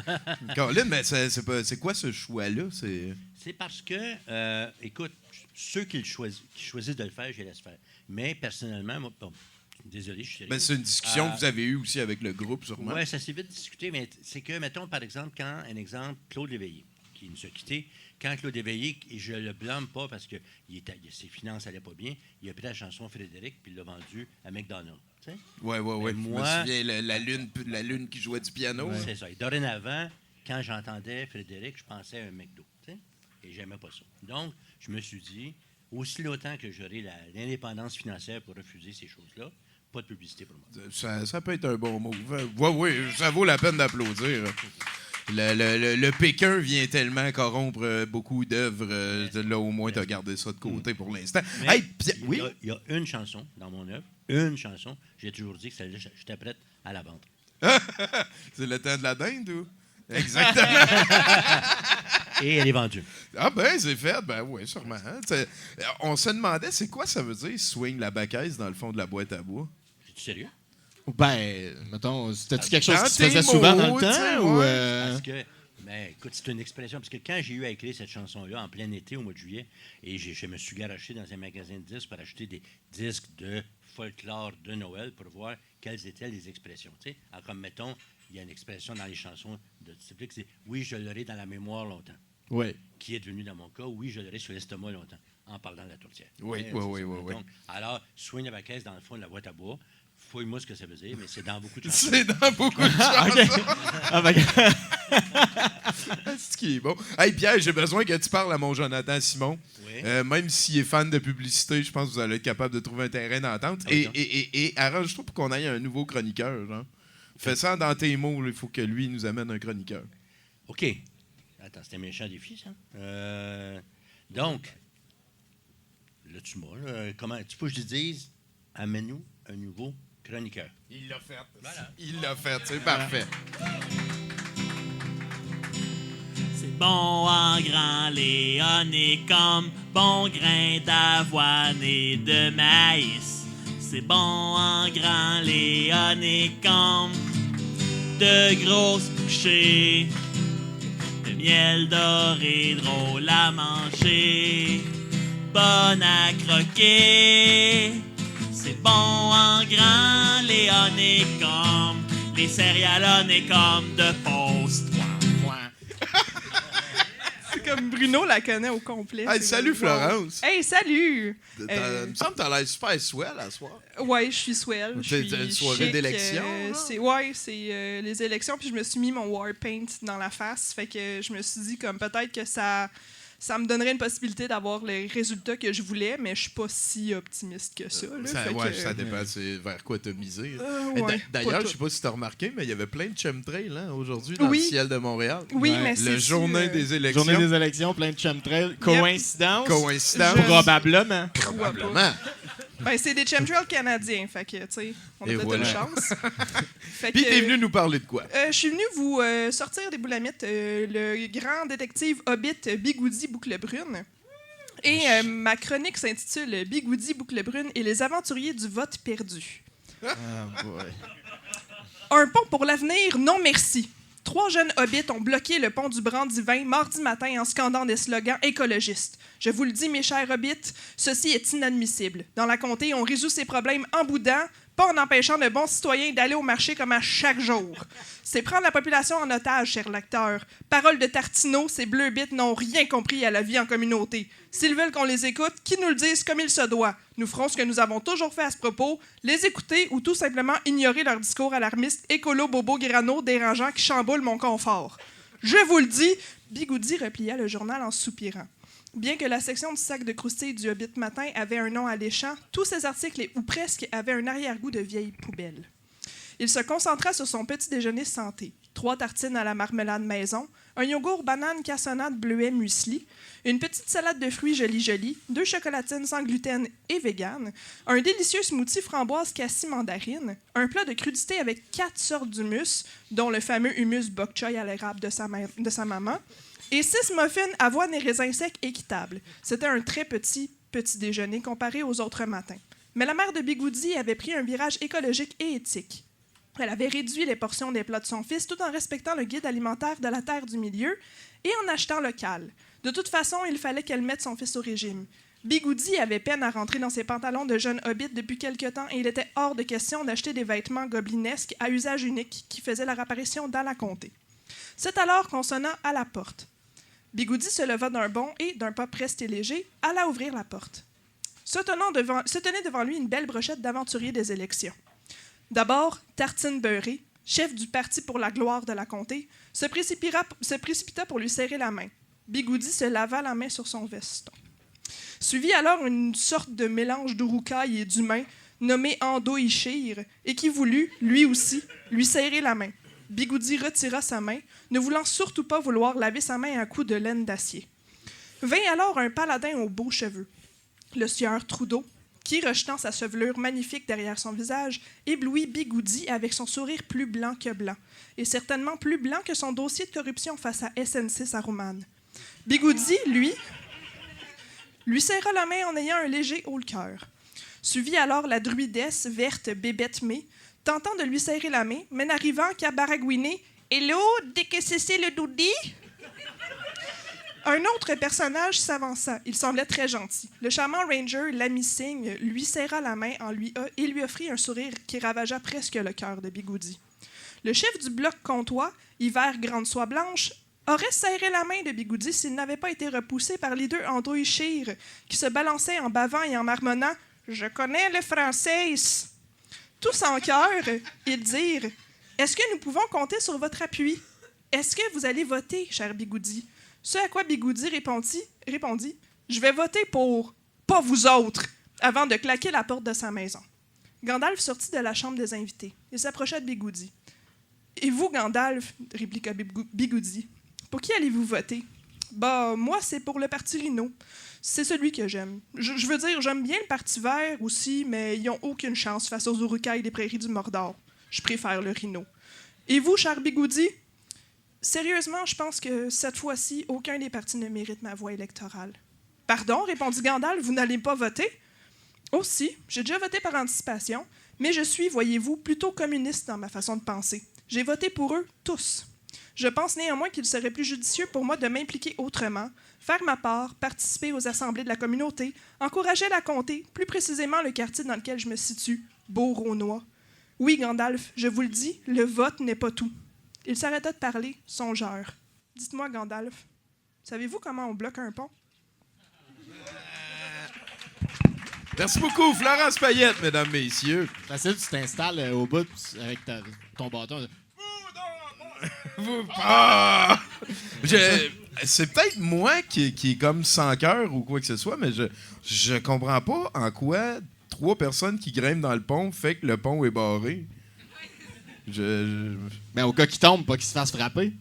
Colin, mais c'est quoi ce choix-là? C'est parce que, écoute, ceux qui choisissent de le faire, je les laisse faire. Mais personnellement, moi, bon, désolé, je suis sérieux. Ben, c'est une discussion que vous avez eue aussi avec le groupe, sûrement. Oui, ça s'est vite discuté, mais c'est que, mettons, par exemple, un exemple, Claude Léveillé, qui nous a quittés. Quand Claude Éveillé, et je le blâme pas parce que ses finances n'allaient pas bien, il a pris la chanson Frédéric puis il l'a vendue à McDonald's. Oui. Mais Je moi- me souviens, la lune qui jouait du piano. C'est ça. Et dorénavant, quand j'entendais Frédéric, je pensais à un McDo. Et j'aimais pas ça. Donc, je me suis dit, aussi longtemps que j'aurai l'indépendance financière pour refuser ces choses-là, pas de publicité pour moi. Ça peut être un bon move. Oui, ça vaut la peine d'applaudir. Le Pékin vient tellement corrompre beaucoup d'œuvres. Là, au moins, tu as gardé ça de côté pour l'instant. Mais Hey, oui? il y a une chanson dans mon œuvre, une chanson, j'ai toujours dit que celle-là, j'étais prête à la vendre. C'est le temps de la dinde, ou? Exactement. Et elle est vendue. Ah ben, c'est fait. Ben oui, sûrement. Hein. On se demandait, c'est quoi ça veut dire, swing la baquaise dans le fond de la boîte à bois? Es-tu sérieux? Ben, mettons, c'était-tu quelque chose Dans qui se tes faisait souvent dans mots, le tu sais, temps? Ou, ouais. Parce que, mais écoute, c'est une expression. Parce que quand j'ai eu à écrire cette chanson-là en plein été, au mois de juillet, et je me suis garoché dans un magasin de disques pour acheter des disques de folklore de Noël pour voir quelles étaient les expressions. Tu sais, alors, comme mettons, il y a une expression dans les chansons de type que c'est oui, je l'aurai dans la mémoire longtemps. Oui. Qui est devenu dans mon cas, oui, je l'aurai sur l'estomac longtemps, en parlant de la tourtière. Oui. Donc, alors, swing la caisse dans le fond de la boîte à bois. Fouille-moi ce que ça veut dire, mais c'est dans beaucoup de chansons. C'est dans beaucoup de chansons. Ah, ben, C'est ce qui est bon. Hey Pierre, j'ai besoin que tu parles à mon Jonathan Simon. Oui. Même s'il est fan de publicité, je pense que vous allez être capable de trouver un terrain d'entente. Ah oui, donc. Et arrange-toi pour qu'on aille un nouveau chroniqueur. Genre. Fais ça dans tes mots. Il faut que lui nous amène un chroniqueur. OK. Attends, c'était un méchant défi, ça. Donc, là, tu m'as. Là, comment, tu peux que je te dise, amène-nous un nouveau chroniqueur. Il l'a fait. Voilà. Il l'a fait. C'est parfait. C'est bon en grand léoné comme bon grain d'avoine et de maïs. C'est bon en grand léoné comme de grosses bouchées. De miel doré drôle à manger, bon à croquer. C'est bon en grand léoné comme les céréalonés comme de post. C'est comme Bruno la connaît au complet. Hey, C'est salut comme, wow. Florence. Hey, salut! Il me semble que tu as l'air super swell à soir. Ouais, je suis swell. Je C'est suis une soirée chic, d'élection, là? c'est les élections, puis je me suis mis mon war paint dans la face. Fait que je me suis dit comme peut-être que ça me donnerait une possibilité d'avoir les résultats que je voulais, mais je suis pas si optimiste que ça. Là. Ça, Fait ouais, que, ça dépend vers quoi tu as misé. ouais, D'ailleurs, pas je tout. sais pas si tu as remarqué, mais il y avait plein de chemtrails aujourd'hui dans Oui. le ciel de Montréal. Oui, Ouais. mais c'est Le journée des élections. journée des élections, plein de chemtrails. Coïncidence? Coïncidence. Probablement. Probablement. Ben, c'est des chemtrails canadiens, fait que, tu sais, on a Et peut-être voilà. une chance. Fait Puis que, t'es venu nous parler de quoi? je suis venu vous sortir des boulamites, le grand détective Hobbit Bigoudi Bouclebrune. Et ma chronique s'intitule Bigoudi Bouclebrune et les aventuriers du vote perdu. Ah, boy. Un pont pour l'avenir, non merci. 3 jeunes hobbits ont bloqué le pont du Brandivin mardi matin en scandant des slogans écologistes. Je vous le dis, mes chers hobbits, ceci est inadmissible. Dans la comté, on résout ces problèmes en boudant, pas en empêchant de bons citoyens d'aller au marché comme à chaque jour. C'est prendre la population en otage, cher lecteur. Parole de Tartino, ces bleu-bits n'ont rien compris à la vie en communauté. S'ils veulent qu'on les écoute, qu'ils nous le disent comme il se doit. Nous ferons ce que nous avons toujours fait à ce propos, les écouter ou tout simplement ignorer leur discours alarmiste, écolo, bobo, grano, dérangeant qui chamboule mon confort. Je vous le dis, Bigoudi replia le journal en soupirant. Bien que la section du sac de croustilles du Hobbit Matin avait un nom alléchant, tous ces articles, ou presque, avaient un arrière-goût de vieille poubelle. Il se concentra sur son petit déjeuner santé. 3 tartines à la marmelade maison, un yogourt banane cassonade bleuet muesli, une petite salade de fruits joli, 2 chocolatines sans gluten et vegan, un délicieux smoothie framboise cassis mandarine, un plat de crudité avec 4 sortes d'humus, dont le fameux humus bok choy à l'érable de sa maman, et 6 muffins avoine et raisins secs équitables. C'était un très petit déjeuner comparé aux autres matins. Mais la mère de Bigoudi avait pris un virage écologique et éthique. Elle avait réduit les portions des plats de son fils tout en respectant le guide alimentaire de la Terre du Milieu et en achetant local. De toute façon, il fallait qu'elle mette son fils au régime. Bigoudi avait peine à rentrer dans ses pantalons de jeune hobbit depuis quelque temps et il était hors de question d'acheter des vêtements goblinesques à usage unique qui faisaient leur apparition dans la comté. C'est alors qu'on sonna à la porte. Bigoudi se leva d'un bond et, d'un pas preste et léger, alla ouvrir la porte. Se tenait devant lui une belle brochette d'aventuriers des élections. D'abord, Tartine Beurré, chef du Parti pour la gloire de la comté, se précipita pour lui serrer la main. Bigoudi se lava la main sur son veston. Suivit alors une sorte de mélange d'Urukai et d'humain nommé Ando Ishir et qui voulut, lui aussi, lui serrer la main. Bigoudi retira sa main, ne voulant surtout pas vouloir laver sa main à coups de laine d'acier. Vint alors un paladin aux beaux cheveux, le sieur Trudeau, qui, rejetant sa chevelure magnifique derrière son visage, éblouit Bigoudi avec son sourire plus blanc que blanc, et certainement plus blanc que son dossier de corruption face à SNC Saruman. Bigoudi, lui serra la main en ayant un léger haut-le-cœur. Suivit alors la druidesse verte Bébête May, tentant de lui serrer la main, mais n'arrivant qu'à baragouiner « Hello, dès que c'est le doudi ?» Un autre personnage s'avança. Il semblait très gentil. Le charmant ranger, l'ami Singh, lui serra la main et lui offrit un sourire qui ravagea presque le cœur de Bigoudi. Le chef du bloc comtois, Hiver Grande Soie Blanche, aurait serré la main de Bigoudi s'il n'avait pas été repoussé par les deux Ando Ishir, qui se balançaient en bavant et en marmonnant « Je connais le français ». Tous en chœur, ils dirent « Est-ce que nous pouvons compter sur votre appui? Est-ce que vous allez voter, cher Bigoudi? » Ce à quoi Bigoudi répondit « Je vais voter pour pas vous autres » avant de claquer la porte de sa maison. Gandalf sortit de la chambre des invités. Il s'approcha de Bigoudi. « Et vous, Gandalf, répliqua Bigoudi, pour qui allez-vous voter? »« Bah, moi, c'est pour le Parti Rhino. C'est celui que j'aime. Je veux dire, j'aime bien le Parti Vert aussi, mais ils n'ont aucune chance face aux Urukai des prairies du Mordor. Je préfère le Rhino. Et vous, cher Bigoudi? » Sérieusement, je pense que cette fois-ci, aucun des partis ne mérite ma voix électorale. « Pardon, répondit Gandalf, vous n'allez pas voter? »« Oh si, j'ai déjà voté par anticipation, mais je suis, voyez-vous, plutôt communiste dans ma façon de penser. J'ai voté pour eux tous. Je pense néanmoins qu'il serait plus judicieux pour moi de m'impliquer autrement, faire ma part, participer aux assemblées de la communauté, encourager la comté, plus précisément le quartier dans lequel je me situe, Beauraunois. Oui, Gandalf, je vous le dis, le vote n'est pas tout. » Il s'arrêta de parler, songeur. « Dites-moi, Gandalf, savez-vous comment on bloque un pont? » Merci beaucoup, Florence Payette, mesdames, messieurs. Facile, tu t'installes au bout avec ton bâton. Ah! C'est peut-être moi qui est comme sans cœur ou quoi que ce soit, mais je comprends pas en quoi 3 personnes qui grimpent dans le pont fait que le pont est barré. Mais au cas qu'il tombe, pas qu'il se fasse frapper.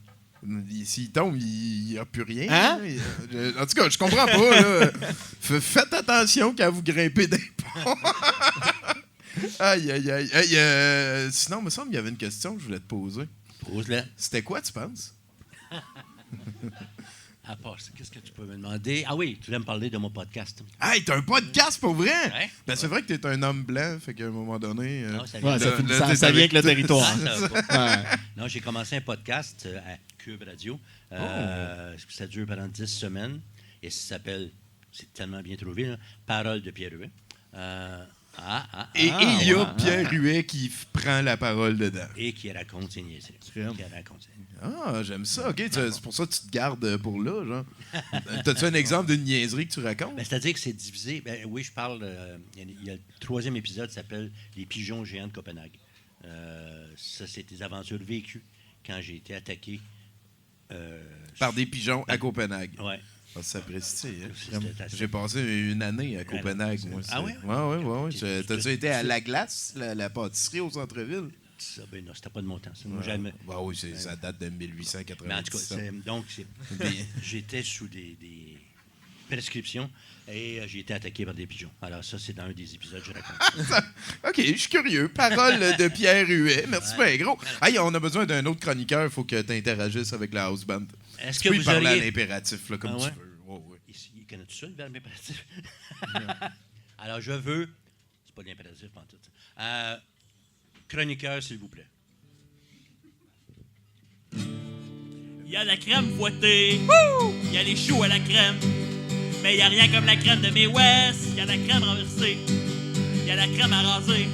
S'il tombe, il n'y a plus rien. Hein? En tout cas, je comprends pas. Là. Faites attention quand vous grimpez des ponts. Aïe, aïe, aïe. Hey, sinon, il me semble qu'il y avait une question que je voulais te poser. Pose-la. C'était quoi, tu penses? À part ça, qu'est-ce que tu peux me demander? Ah oui, tu voulais me parler de mon podcast. Hey, t'as un podcast pour vrai? Ouais. Ben, c'est vrai que t'es un homme blanc, fait qu'à un moment donné... Non, ça Ouais, vient ça vient avec le territoire. Ah, ça va pas. Ouais. Non, j'ai commencé un podcast à Cube Radio. Ça dure pendant 10 semaines. Et ça s'appelle, c'est tellement bien trouvé, là, Parole de Pierre Huet. Et il y a Pierre Huet qui prend la parole dedans. Et qui raconte ses niaiseries. Ah, j'aime ça. OK, c'est pour ça que tu te gardes pour là, genre. T'as-tu un exemple d'une niaiserie que tu racontes? Ben, c'est-à-dire que c'est divisé. Ben, oui, je parle... il y a le 3e épisode qui s'appelle « Les pigeons géants de Copenhague ». Ça, c'est des aventures vécues quand j'ai été attaqué. Par des pigeons à Copenhague. Oui. Ah, ça apprécie. Assez... J'ai passé une année à Copenhague, moi. Ah oui? Oui. T'as-tu été à La Glace, la pâtisserie au centre-ville? Ça, ben non, c'était pas de mon temps. Ça. Moi, jamais... Oui, ça date de 1890. Mais en tout cas, donc, j'étais sous des prescriptions et j'ai été attaqué par des pigeons. Alors ça, c'est dans un des épisodes que je raconte. OK, je suis curieux. Parole de Pierre Huet. Merci bien gros. Hey, on a besoin d'un autre chroniqueur. Il faut que tu interagisses avec la house band. Est-ce tu que peux vous parler auriez... à l'impératif, là, comme tu veux. Oh, oui. Il connaît tout ça, le verbe impératif? Alors, je veux... C'est pas l'impératif, en tout. Chroniqueur, s'il vous plaît. Il y a la crème fouettée, il y a les choux à la crème, mais il y a rien comme la crème de Mae West. Il y a la crème renversée, il y a la crème à raser,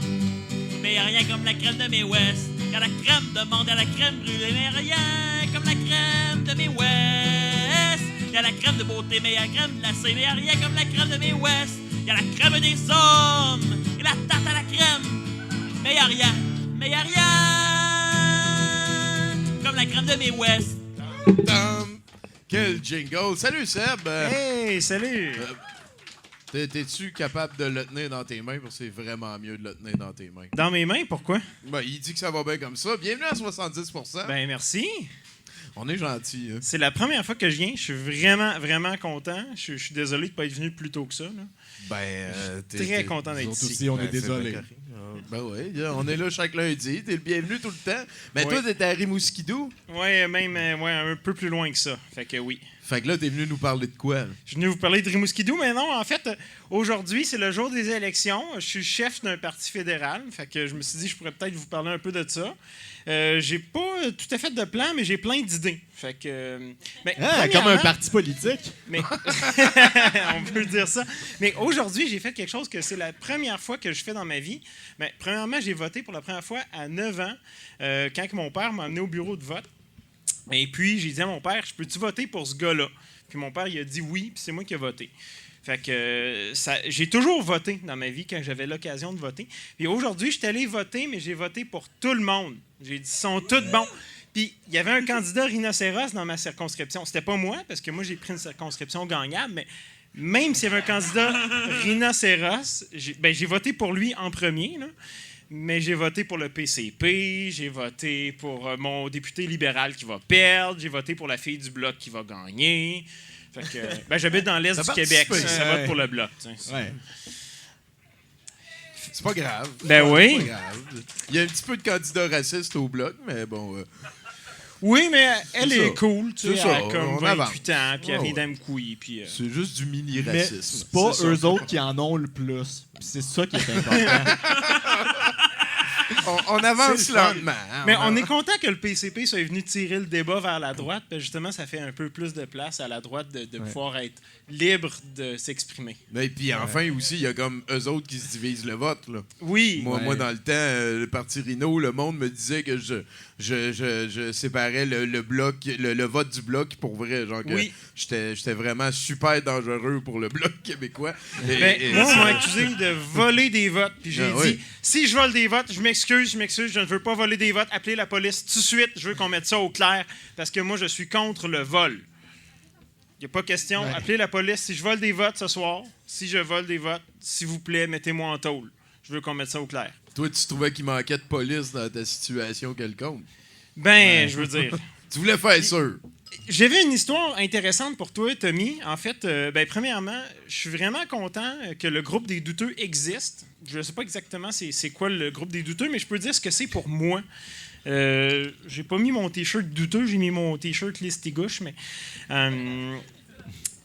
mais il y a rien comme la crème de Mae West. Il y a la crème de menthe à la crème brûlée, mais rien comme la crème de Mae West. Y a la crème de beauté, mais y a la crème glacée, mais y a rien comme la crème de mes West. Y a la crème des hommes et la tarte à la crème, mais y a rien comme la crème de mes West. Tom, quel jingle. Salut, Seb. Hey, salut! T'es-tu capable de le tenir dans tes mains? Parce que c'est vraiment mieux de le tenir dans tes mains. Dans mes mains, pourquoi? Ben, il dit que ça va bien comme ça. Bienvenue à 70%. Ben, merci. On est gentils. Hein? C'est la première fois que je viens. Je suis vraiment, vraiment content. Je suis désolé de ne pas être venu plus tôt que ça. Là. Très content d'être ici. Aussi, on est désolé. Ben oui, on est là chaque lundi. T'es le bienvenu tout le temps. Mais toi, t'étais à Rimouskidou? Ouais, même un peu plus loin que ça. Fait que oui. Fait que là, t'es venu nous parler de quoi? Là? Je suis venu vous parler de Rimouskidou, mais non, en fait, aujourd'hui, c'est le jour des élections. Je suis chef d'un parti fédéral. Fait que je me suis dit, je pourrais peut-être vous parler un peu de ça. J'ai pas tout à fait de plan, mais j'ai plein d'idées. Fait que. Comme un parti politique. Mais on peut dire ça. Mais aujourd'hui, j'ai fait quelque chose que c'est la première fois que je fais dans ma vie. Mais premièrement, j'ai voté pour la première fois à 9 ans, quand mon père m'a amené au bureau de vote. Et puis, j'ai dit à mon père, je peux-tu voter pour ce gars-là? Puis mon père, il a dit oui, puis c'est moi qui ai voté. Fait que j'ai toujours voté dans ma vie quand j'avais l'occasion de voter. Puis aujourd'hui, je suis allé voter, mais j'ai voté pour tout le monde. J'ai dit, ils sont tous bons. Puis il y avait un candidat rhinocéros dans ma circonscription. C'était pas moi, parce que moi, j'ai pris une circonscription gagnable, mais même s'il y avait un candidat rhinocéros, j'ai voté pour lui en premier, là. Mais j'ai voté pour le PCP, j'ai voté pour mon député libéral qui va perdre, j'ai voté pour la fille du Bloc qui va gagner. Fait que, j'habite dans l'Est du Québec, ça vote pour le Bloc. Ouais. C'est pas grave. Ben oui. C'est pas grave. Il y a un petit peu de candidats racistes au Bloc, mais bon... Oui, mais elle C'est est ça. cool, tu sais, C'est elle ça, a comme on 28 ans, puis elle Ouais, vient d'Amkoui, puis... C'est juste du Mais mini-racisme. c'est pas C'est ça. eux autres qui en ont le plus. Puis c'est ça qui est important. On avance C'est le fun. lentement. Hein, Mais on est content que le PCP soit venu tirer le débat vers la droite, parce que justement, ça fait un peu plus de place à la droite de pouvoir être libre de s'exprimer. Mais puis enfin aussi, il y a comme eux autres qui se divisent le vote. Là. Oui. Moi, dans le temps, le parti Rhino, le monde me disait que je séparais le bloc, le vote du bloc pour vrai. Genre que Oui. j'étais vraiment super dangereux pour le bloc québécois. Moi, on m'a accusé de voler des votes. Puis j'ai Ah, dit, oui. si je vole des votes, je m'excuse, je ne veux pas voler des votes. Appelez la police tout de suite. Je veux qu'on mette ça au clair parce que moi, je suis contre le vol. Il n'y a pas question. Ouais. Appelez la police. Si je vole des votes ce soir, si je vole des votes, s'il vous plaît, mettez-moi en tôle. Je veux qu'on mette ça au clair. Toi, tu trouvais qu'il manquait de police dans ta situation quelconque. Je veux dire... Tu voulais faire sûr. J'avais une histoire intéressante pour toi, Tommy. En fait, premièrement, je suis vraiment content que le groupe des douteux existe. Je ne sais pas exactement c'est quoi le groupe des douteux, mais je peux dire ce que c'est pour moi. J'ai pas mis mon T-shirt douteux, j'ai mis mon T-shirt listigouche, mais...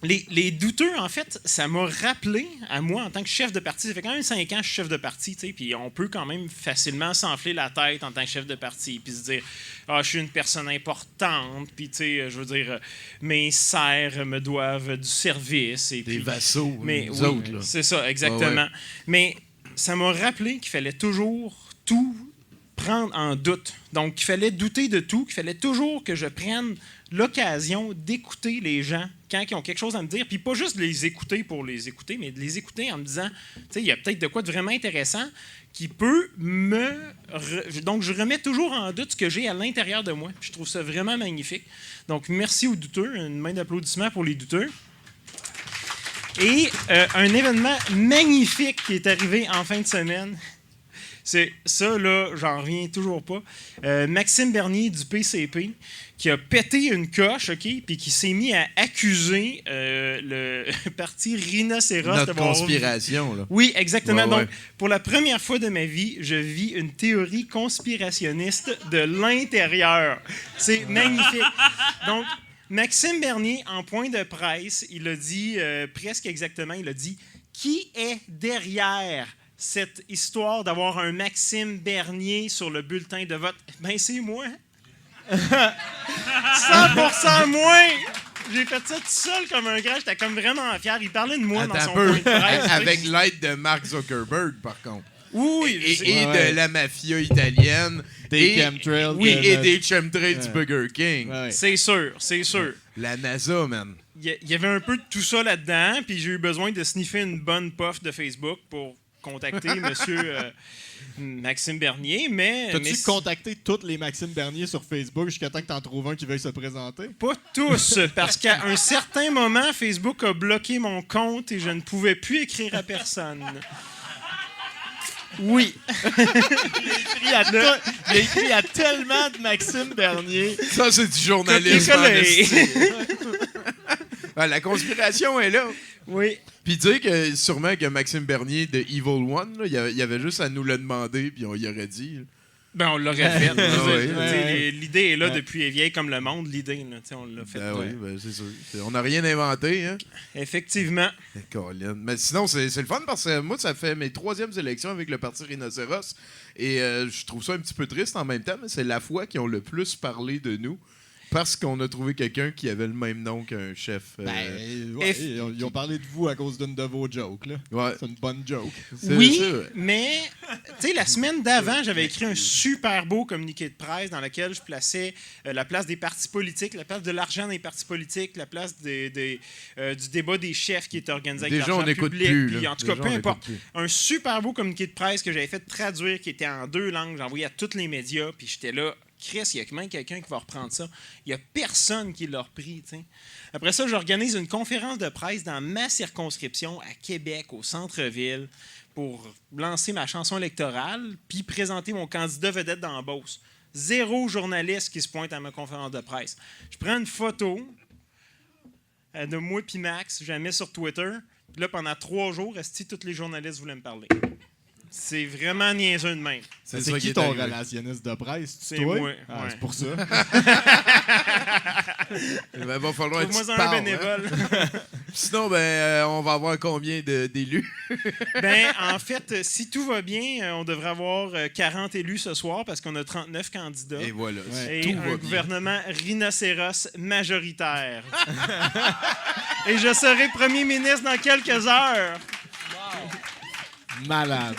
Les douteux, en fait, ça m'a rappelé à moi en tant que chef de parti. Ça fait quand même 5 ans que je suis chef de parti, tu sais, puis on peut quand même facilement s'enfler la tête en tant que chef de parti, puis se dire « Ah, je suis une personne importante, puis tu sais, je veux dire, mes serfs me doivent du service. » Des puis, vassaux, mais nous oui, autres. Là. c'est ça, exactement. Ah ouais. Mais ça m'a rappelé qu'il fallait toujours tout prendre en doute. Donc, qu'il fallait douter de tout, qu'il fallait toujours que je prenne l'occasion d'écouter les gens quand ils ont quelque chose à me dire, puis pas juste de les écouter pour les écouter, mais de les écouter en me disant, tu sais, il y a peut-être de quoi de vraiment intéressant qui peut Donc, je remets toujours en doute ce que j'ai à l'intérieur de moi. Puis je trouve ça vraiment magnifique. Donc, merci aux douteux. Une main d'applaudissement pour les douteux. Et un événement magnifique qui est arrivé en fin de semaine. C'est ça, là, j'en reviens toujours pas. Maxime Bernier du PCP qui a pété une coche, OK, puis qui s'est mis à accuser le parti Rhinocéros. Notre conspiration, là. Oui, exactement. Ouais, ouais. Donc, pour la première fois de ma vie, je vis une théorie conspirationniste de l'intérieur. C'est magnifique. Donc, Maxime Bernier, en point de presse, il a dit presque exactement, il a dit « Qui est derrière cette histoire d'avoir un Maxime Bernier sur le bulletin de vote? » Ben, c'est moi. 100% moi! J'ai fait ça tout seul comme un grand. J'étais comme vraiment fier. Il parlait de moi dans Attends son un peu. point de presse. Avec l'aide de Mark Zuckerberg, par contre. Oui, Et de la mafia italienne. Des chemtrails Oui, de et notre- des chemtrails du Burger King. Ouais. c'est sûr, c'est sûr. La NASA, man. il y avait un peu de tout ça là-dedans, puis j'ai eu besoin de sniffer une bonne puff de Facebook pour contacter monsieur Maxime Bernier, mais contacté tous les Maxime Bernier sur Facebook jusqu'à temps que t'en trouves un qui veuille se présenter? pas tous, parce qu'à un certain moment, Facebook a bloqué mon compte et je ne pouvais plus écrire à personne. Oui. Il a écrit à tellement de Maxime Bernier. Ça, c'est du journalisme. La conspiration est là. Oui. Puis dire que sûrement que Maxime Bernier de Evil One, là, il y avait juste à nous le demander, puis on y aurait dit. Là. Ben, on l'aurait fait. Ouais. L'idée est là depuis, elle est vieille comme le monde, l'idée. Là, on l'a fait. Oui, c'est sûr. On n'a rien inventé. Hein? Effectivement. Colin. Mais sinon, c'est le fun parce que moi, ça fait mes 3e élections avec le Parti Rhinocéros. Et je trouve ça un petit peu triste en même temps, mais c'est la fois qu'ils ont le plus parlé de nous. Parce qu'on a trouvé quelqu'un qui avait le même nom qu'un chef. Ils ont parlé de vous à cause d'une de vos jokes. Là. Ouais. C'est une bonne joke. Oui, mais la semaine d'avant, j'avais écrit un super beau communiqué de presse dans lequel je plaçais la place des partis politiques, la place de l'argent des partis politiques, la place du débat des chefs qui est organisé avec l'argent public. Puis, en tout cas, peu importe. Un super beau communiqué de presse que j'avais fait traduire, qui était en 2 langues. J'ai envoyé à tous les médias, puis j'étais là. Chris, il y a quand même quelqu'un qui va reprendre ça. Il n'y a personne qui l'a repris. T'sais. Après ça, j'organise une conférence de presse dans ma circonscription à Québec, au centre-ville, pour lancer ma chanson électorale puis présenter mon candidat vedette dans la Beauce. 0 journaliste qui se pointe à ma conférence de presse. Je prends une photo de moi puis Max, je la mets sur Twitter. Puis là, pendant 3 jours, tous les journalistes voulaient me parler. C'est vraiment niaiseux de même. C'est qui ton relationniste de presse? C'est toi? Moi. Ah, ouais. C'est pour ça. Il va falloir être trouve-moi un bénévole. Sinon, on va avoir combien d'élus? En fait, si tout va bien, on devrait avoir 40 élus ce soir parce qu'on a 39 candidats. Et voilà. Et tout un gouvernement rhinocéros majoritaire. Et je serai premier ministre dans quelques heures. Malade.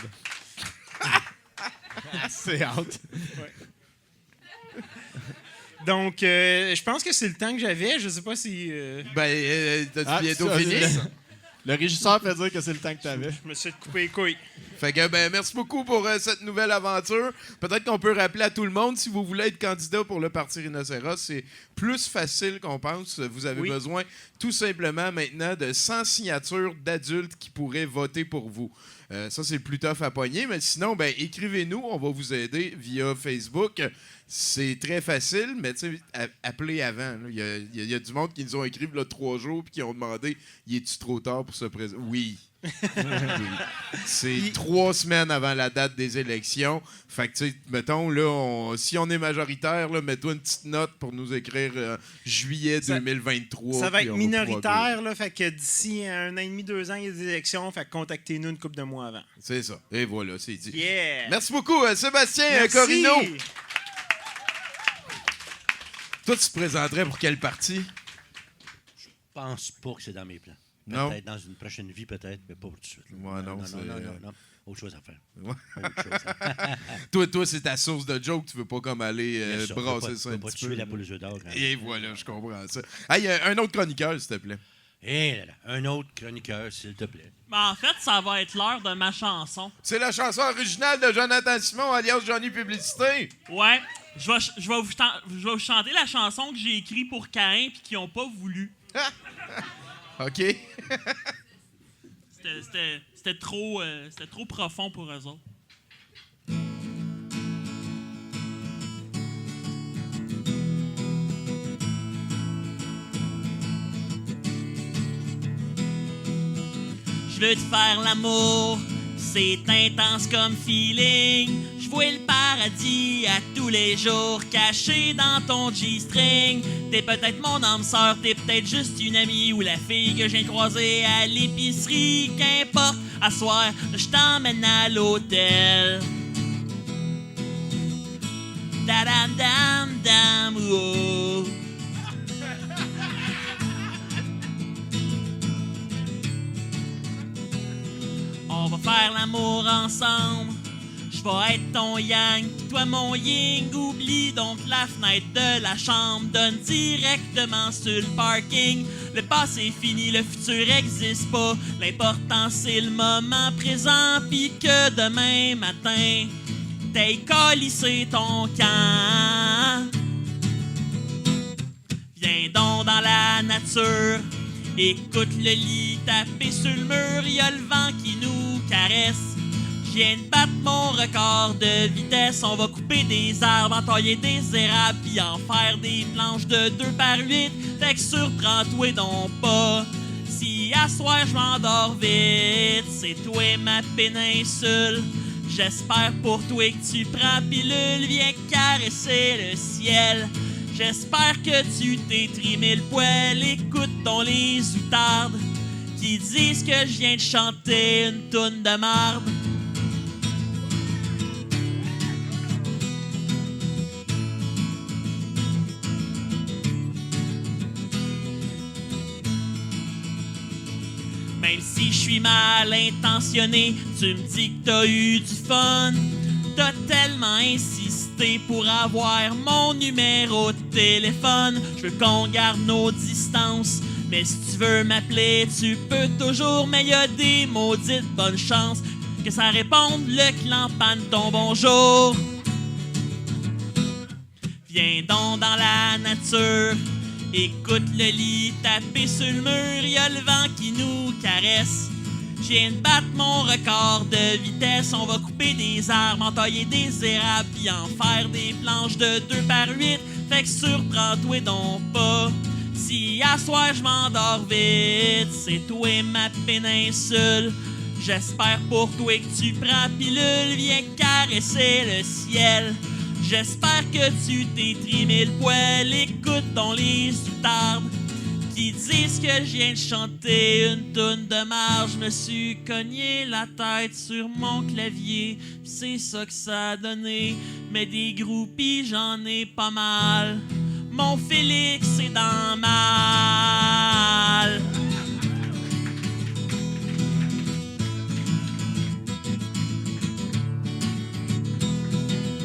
C'est out. Ouais. Donc, je pense que c'est le temps que j'avais. Je sais pas si... T'as bientôt fini? Le régisseur fait dire que c'est le temps que t'avais. Je me suis coupé les couilles. Fait que, merci beaucoup pour cette nouvelle aventure. Peut-être qu'on peut rappeler à tout le monde, si vous voulez être candidat pour le Parti Rhinocéros, c'est plus facile qu'on pense. Vous avez besoin tout simplement maintenant de 100 signatures d'adultes qui pourraient voter pour vous. Ça, c'est le plus tough à pogner. Mais sinon, écrivez-nous. On va vous aider via Facebook. C'est très facile, mais appelez avant. Il y a du monde qui nous ont écrit là 3 jours et qui ont demandé « Y est-tu trop tard pour se présenter? » Oui. C'est 3 semaines avant la date des élections. Fait que, mettons, là, si on est majoritaire, là, mets-toi une petite note pour nous écrire juillet 2023. Ça va être minoritaire, là, fait que d'ici 1 an et demi, 2 ans, il y a des élections. Fait que contactez-nous une couple de mois avant. C'est ça. Et voilà, c'est dit. Yeah. Merci beaucoup, Sébastien Merci. Corino. Toi, tu te présenterais pour quel parti? Je pense pas que c'est dans mes plans. Non. Peut-être dans une prochaine vie, peut-être, mais pas tout de suite. Ouais, non. Autre chose à faire. Ouais. Autre chose à faire. toi, c'est ta source de joke. Tu veux pas comme aller Bien sûr, brasser ça un pas petit peu. tuer la poule aux œufs d'or. Quand même. Et voilà, je comprends ça. Hey, un autre chroniqueur, s'il te plaît. Et là, un autre chroniqueur, s'il te plaît. En fait, ça va être l'heure de ma chanson. C'est la chanson originale de Jonathan Simon, alias Johnny Publicité. Ouais, je vais vous chanter la chanson que j'ai écrite pour Caïn et qu'ils n'ont pas voulu. OK. C'était trop profond pour eux autres. Je veux te faire l'amour, c'est intense comme feeling. Je vois le paradis à tous les jours, caché dans ton G-string. T'es peut-être mon âme sœur, t'es peut-être juste une amie ou la fille que j'ai croisée à l'épicerie. Qu'importe, à soir, je t'emmène à l'hôtel. Da-dam, dam, dam, oh. On va faire l'amour ensemble. Je Je vais être ton yang, toi mon ying. Oublie donc la fenêtre de la chambre, donne directement sur le parking. Le passé est fini, le futur existe pas. L'important c'est le moment présent, pis que demain matin t'aies calissé ton camp. Viens donc dans la nature, écoute le lit taper sur le mur, y'a le vent qui nous caresse. Je viens de battre mon record de vitesse. On va couper des arbres, entailler des érables, puis en faire des planches de 2 par 8. Fait que surprends-toi donc pas. Si à soir je m'endors vite, c'est toi ma péninsule. J'espère pour toi que tu prends pilule, viens caresser le ciel. J'espère que tu t'es trimé le poil, écoute donc les outardes qui disent que je viens de chanter une toune de marde. Même si je suis mal intentionné, tu me dis que t'as eu du fun. T'as tellement insisté pour avoir mon numéro de téléphone. Je veux qu'on garde nos distances, mais si tu veux m'appeler, tu peux toujours. Mais y a des maudites bonnes chances que ça réponde le clampin de ton bonjour. Viens donc dans la nature, écoute le lit taper sur le mur, y'a le vent qui nous caresse. Je viens de battre mon record de vitesse. On va couper des arbres, entailler des érables, puis en faire des planches de 2 par 8. Fait que surprends-toi donc pas. Si à soir je m'endors vite, c'est toi ma péninsule. J'espère pour toi que tu prends pilule, viens caresser le ciel. J'espère que tu t'es trimé le poil, écoute donc les outardes qui disent que je viens de chanter une toune de marge. Je me suis cogné la tête sur mon clavier, pis c'est ça que ça a donné. Mais des groupies, j'en ai pas mal. Mon Félix est dans mal.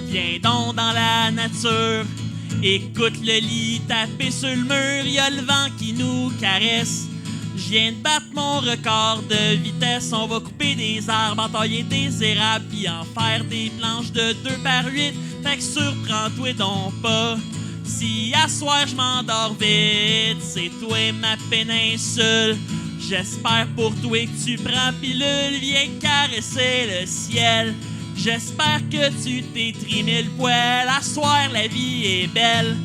Viens donc dans la nature, écoute le lit taper sur le mur, y'a le vent qui nous caresse. Je viens de battre mon record de vitesse. On va couper des arbres, entailler des érables, puis en faire des planches de 2 par 8. Fait que surprends-toi donc pas. Si à soir je m'endors vite, c'est toi ma péninsule. J'espère pour toi que tu prends pilule, viens caresser le ciel. J'espère que tu t'es trimé le poil. À soir, la vie est belle.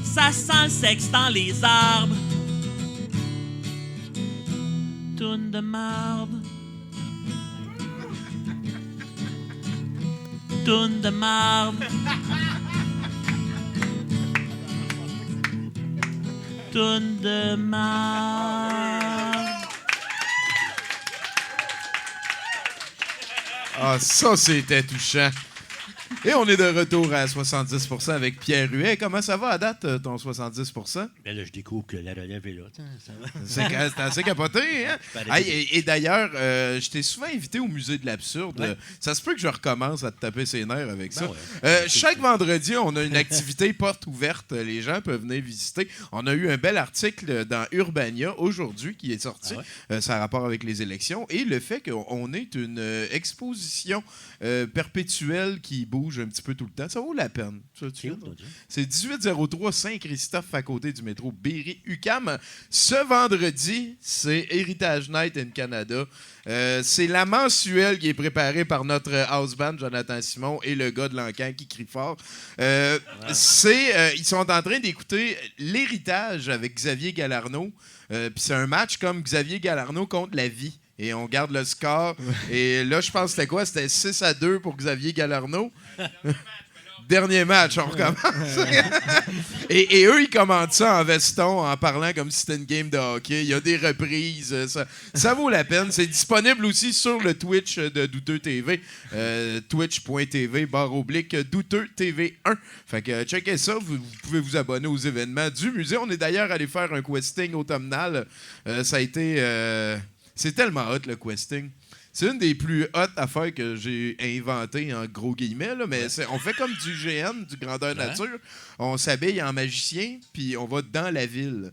Ça sent le sexe dans les arbres. Toune de marde. Toune de marde. Toune de marde. Ah, ça, c'était touchant. Et on est de retour à 70% avec Pierre Huet. Comment ça va à date, ton 70%? Ben là, je découvre que la relève est là. Ça va. C'est assez capoté, hein? Hey, et d'ailleurs, je t'ai souvent invité au Musée de l'Absurde. Ouais. Ça se peut que je recommence à te taper ses nerfs avec ça. ouais. Chaque vendredi, on a une activité porte ouverte. Les gens peuvent venir visiter. On a eu un bel article dans Urbania aujourd'hui qui est sorti. Ça a rapport avec les élections. Et le fait qu'on ait une exposition perpétuelle qui bouge un petit peu tout le temps, ça vaut la peine. C'est 1803 Saint-Christophe à côté du métro Berry-UQAM. Ce vendredi, c'est Heritage Night in Canada. C'est la mensuelle qui est préparée par notre house band, Jonathan Simon, et le gars de l'Encan qui crie fort. Ils sont en train d'écouter l'Héritage avec Xavier Galarneau. Puis c'est un match comme Xavier Galarneau contre la vie. Et on garde le score. Et là, je pense que c'était quoi? C'était 6-2 pour Xavier Galarneau. Dernier match, on recommence. et eux, ils commentent ça en veston, en parlant comme si c'était une game de hockey. Il y a des reprises. Ça vaut la peine. C'est disponible aussi sur le Twitch de Douteux TV. Twitch.tv/Douteux TV 1. Fait que checkez ça. Vous pouvez vous abonner aux événements du musée. On est d'ailleurs allé faire un questing automnal. Ça a été... C'est tellement hot, le questing. C'est une des plus hot affaires que j'ai inventées, en gros guillemets, là, mais on fait comme du GN, du grandeur nature. On s'habille en magicien, puis on va dans la ville.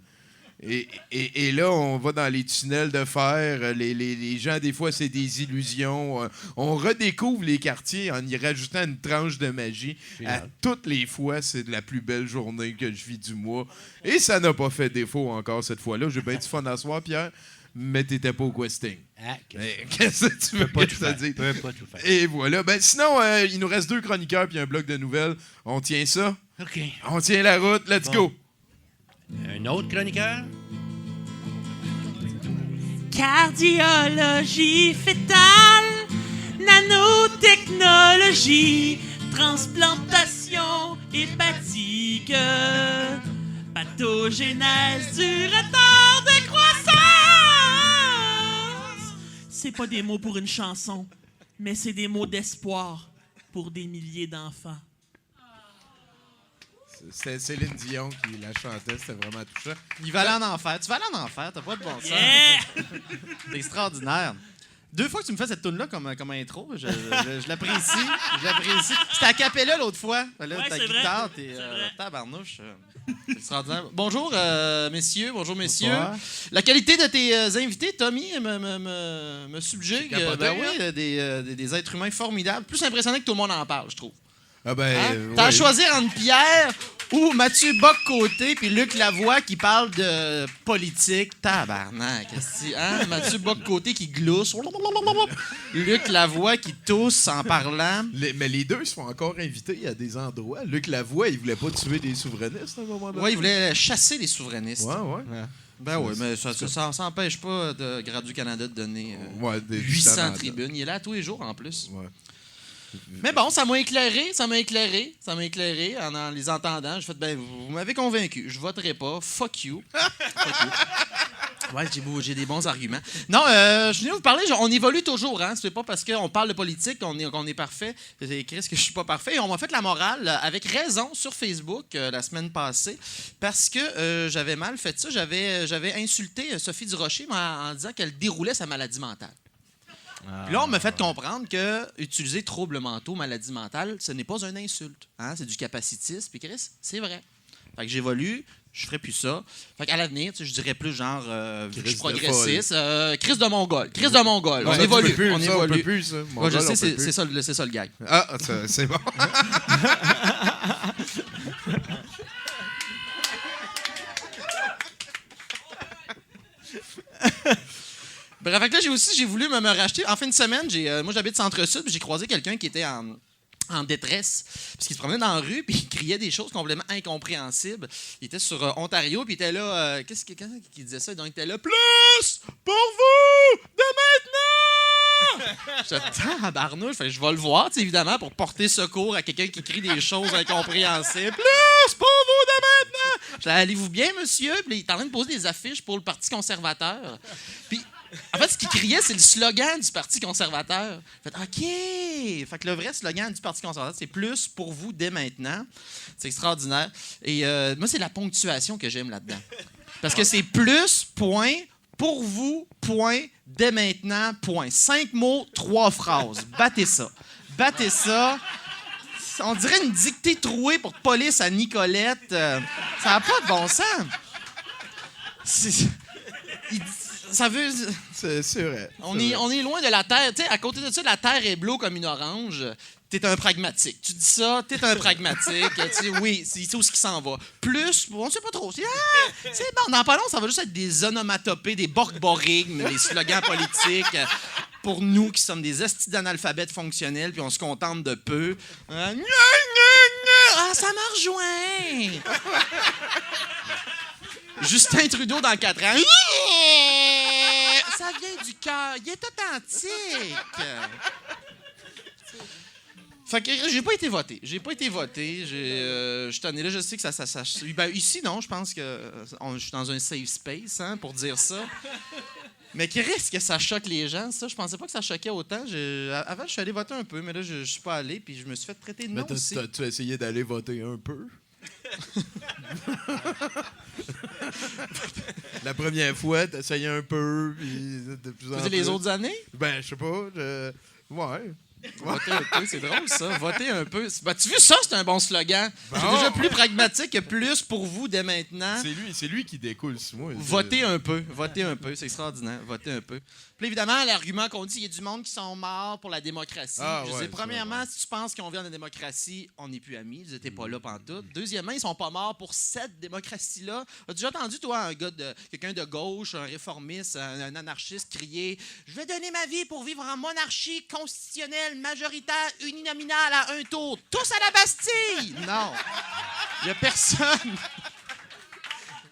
Et là, on va dans les tunnels de fer. Les gens, des fois, c'est des illusions. On redécouvre les quartiers en y rajoutant une tranche de magie. À toutes les fois, c'est de la plus belle journée que je vis du mois. Et ça n'a pas fait défaut encore cette fois-là. J'ai bien du fun à soir, Pierre, mais t'étais pas au questing. Qu'est-ce que tu veux pas que je te dise? Pas tout faire. Et voilà. Ben, sinon, il nous reste 2 chroniqueurs puis un bloc de nouvelles. On tient ça? OK. On tient la route. Let's go! Un autre chroniqueur? Cardiologie fétale, nanotechnologie, transplantation hépatique, pathogénèse du retard de croissance. C'est pas des mots pour une chanson, mais c'est des mots d'espoir pour des milliers d'enfants. C'était Céline Dion qui la chantait, c'était vraiment touchant. Il va aller en enfer. Tu vas aller en enfer, t'as pas de bon sens. Yeah! C'est extraordinaire. 2 fois que tu me fais cette tune là comme intro, je l'apprécie. Je l'apprécie. C'était à Capella l'autre fois. Là, Ouais, ta c'est guitare, vrai. t'es C'est vrai. tabarnouche. C'est extraordinaire. Bonjour, messieurs. Bonjour, messieurs. Bonsoir. La qualité de tes invités, Tommy, me subjugue. C'est capoté, Ben oui, des êtres humains formidables. Plus impressionnant que tout le monde en parle, je trouve. Ah ben, Hein? T'as à ouais. choisir entre Pierre ou Mathieu Bock-Côté puis Luc Lavoie qui parle de politique. Tabarnak, hein? Mathieu Bock-Côté qui glousse. Luc Lavoie qui tousse en parlant. Mais les deux sont encore invités à des endroits. Luc Lavoie, il voulait pas tuer des souverainistes à un moment donné. Ouais, il voulait chasser les souverainistes. Ouais. Ben oui, mais ça n'empêche pas de Radio-Canada de donner Ouais, des 800 talents. tribunes. Il est là tous les jours en plus. Ouais. Mais bon, ça m'a éclairé en les entendant. J'ai fait, ben, vous m'avez convaincu. Je voterai pas. Fuck you. Ouais, j'ai des bons arguments. Non, je viens vous parler, on évolue toujours, hein. C'est pas parce qu'on parle de politique qu'on est parfait. J'ai écrit ce que je suis pas parfait. Et on m'a fait la morale, avec raison, sur Facebook la semaine passée, parce que j'avais mal fait ça. J'avais insulté Sophie Durocher en disant qu'elle déroulait sa maladie mentale. Puis là, on m'a fait comprendre que utiliser troubles mentaux, maladie mentale, ce n'est pas une insulte. Hein? C'est du capacitisme. Puis Chris, c'est vrai. Fait que j'évolue, je ferai plus ça. Fait qu'à l'avenir, je dirais plus genre, vu que je suis progressiste, Chris de Mongol. Chris de Mongol. Ouais, On ça, évolue. tu peux plus, On ça, évolue. peut plus, ça. Ouais, Mongol, je on sais, peut plus. c'est ça le gag. Ah, c'est bon. Bref, fait que là, j'ai voulu me racheter. En fin de semaine, moi, j'habite Centre-Sud, puis j'ai croisé quelqu'un qui était en détresse, parce qu'il se promenait dans la rue, puis il criait des choses complètement incompréhensibles. Il était sur Ontario, puis il était là... qu'est-ce qu'il disait ça? Donc, il était là, « Plus pour vous de maintenant! » Je tabarnouche, fait que je vais le voir, tu sais, évidemment, pour porter secours à quelqu'un qui crie des choses incompréhensibles. « Plus pour vous de maintenant! » Je dis, « Allez-vous bien, monsieur? » Puis il est en train de poser des affiches pour le Parti conservateur. Puis... En fait, ce qu'il criait, c'est le slogan du Parti conservateur. Fait, OK! Fait que le vrai slogan du Parti conservateur, c'est « Plus pour vous dès maintenant ». C'est extraordinaire. Et moi, c'est la ponctuation que j'aime là-dedans. Parce que c'est « Plus, point, pour vous, point, dès maintenant, point ». 5 mots, 3 phrases. Battez ça. Battez ça. On dirait une dictée trouée pour police à Nicolette. Ça n'a pas de bon sens. Ça veut... C'est vrai. On est loin de la Terre. Tu sais, à côté de ça, la Terre est bleue comme une orange. T'es un pragmatique. Tu dis ça, t'es un pragmatique. Tu sais, oui, c'est où ce qui s'en va. Plus, on ne sait pas trop. C'est bon, dans pas long, ça va juste être des onomatopées, des borborigmes, des slogans politiques. Pour nous qui sommes des estis d'analphabètes fonctionnels, puis on se contente de peu. Ah, ça m'a rejoint! Justin Trudeau dans 4 ans. Ça vient du cœur. Il est authentique. Fait que j'ai pas été voté. Je suis tanné là. Je sais que ça ben, ici, non. Je pense que je suis dans un safe space, hein, pour dire ça. Mais qui risque que ça choque les gens, ça? Je pensais pas que ça choquait autant. Avant, je suis allé voter un peu, mais là, je suis pas allé, puis je me suis fait traiter de non aussi. T'as-tu essayé d'aller voter un peu? La première fois, t'essayais un peu, puis de plus en Tu dis plus. les autres années? Ben, je sais pas. Ouais. Voter un peu, c'est drôle ça. Voter un peu. Ben, tu vois, ça, c'est un bon slogan. C'est Bon. déjà plus pragmatique et plus pour vous dès maintenant. C'est lui qui découle sur moi. Votez un peu, c'est extraordinaire, votez un peu. Puis évidemment, l'argument qu'on dit, il y a du monde qui sont morts pour la démocratie. Ah, Je ouais, dis, ça, premièrement, si tu penses qu'on vit en démocratie, on n'est plus amis, vous n'étiez pas là pantoute. Deuxièmement, ils sont pas morts pour cette démocratie-là. As-tu déjà entendu, toi, quelqu'un de gauche, un réformiste, un anarchiste crier « Je vais donner ma vie pour vivre en monarchie constitutionnelle, majoritaire, uninominale à un tour, tous à la Bastille! » Non, il n'y a personne...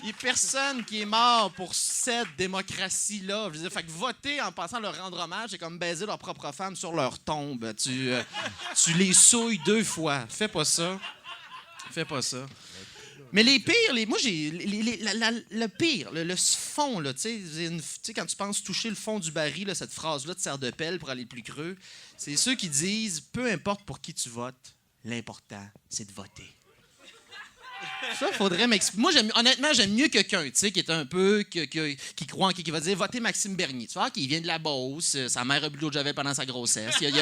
Il n'y a personne qui est mort pour cette démocratie-là. Je veux dire, fait que voter en pensant leur rendre hommage, c'est comme baiser leur propre femme sur leur tombe. Tu les souilles 2 fois. Fais pas ça. Fais pas ça. Mais les pires, moi, j'ai. Le pire, le fond, là, tu sais, quand tu penses toucher le fond du baril, là, cette phrase-là te sert de pelle pour aller plus creux. C'est ceux qui disent peu importe pour qui tu votes, l'important, c'est de voter. Ça, faudrait m'expliquer. Moi, honnêtement, j'aime mieux quelqu'un, tu sais, qui est un peu, qui croit, qui va dire, votez Maxime Bernier. Tu vois, qui vient de la Beauce, sa mère a bu de l'eau de javel pendant sa grossesse. Il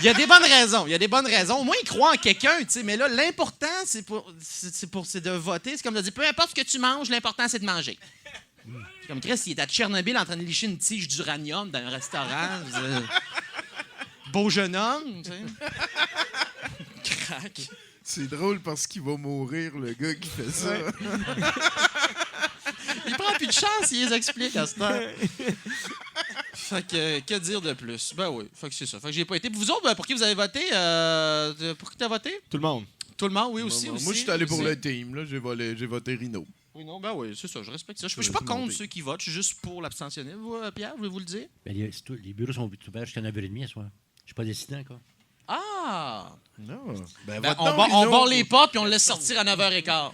y a des bonnes raisons. Il y a des bonnes raisons. Au moins, il croit en quelqu'un, tu sais. Mais là, l'important, c'est de voter. C'est comme de dire, peu importe ce que tu manges, l'important, c'est de manger. C'est comme Chris, il est à Tchernobyl en train de licher une tige d'uranium dans un restaurant. Beau jeune homme, tu sais. Crac. C'est drôle parce qu'il va mourir, le gars qui fait ça. Ouais. Il prend plus de chance, il les explique à cette heure. Fait que dire de plus? Ben oui, fait que c'est ça. Fait que j'ai pas été. Vous autres, ben, pour qui vous avez voté? Pour qui t'as voté? Tout le monde. Tout le monde, oui, aussi. Moi, je suis allé pour le team. Là. J'ai voté Rino. Oui, non, ben oui, c'est ça, je respecte ça. Je suis pas contre ceux qui votent, je suis juste pour l'abstentionnisme. Vous, Pierre, voulez-vous le dire? Ben, les bureaux sont ouverts jusqu'à 9h30 ce soir. Je suis pas décidé encore. Ah! Non. On barre les portes puis on le laisse sortir à 9h15.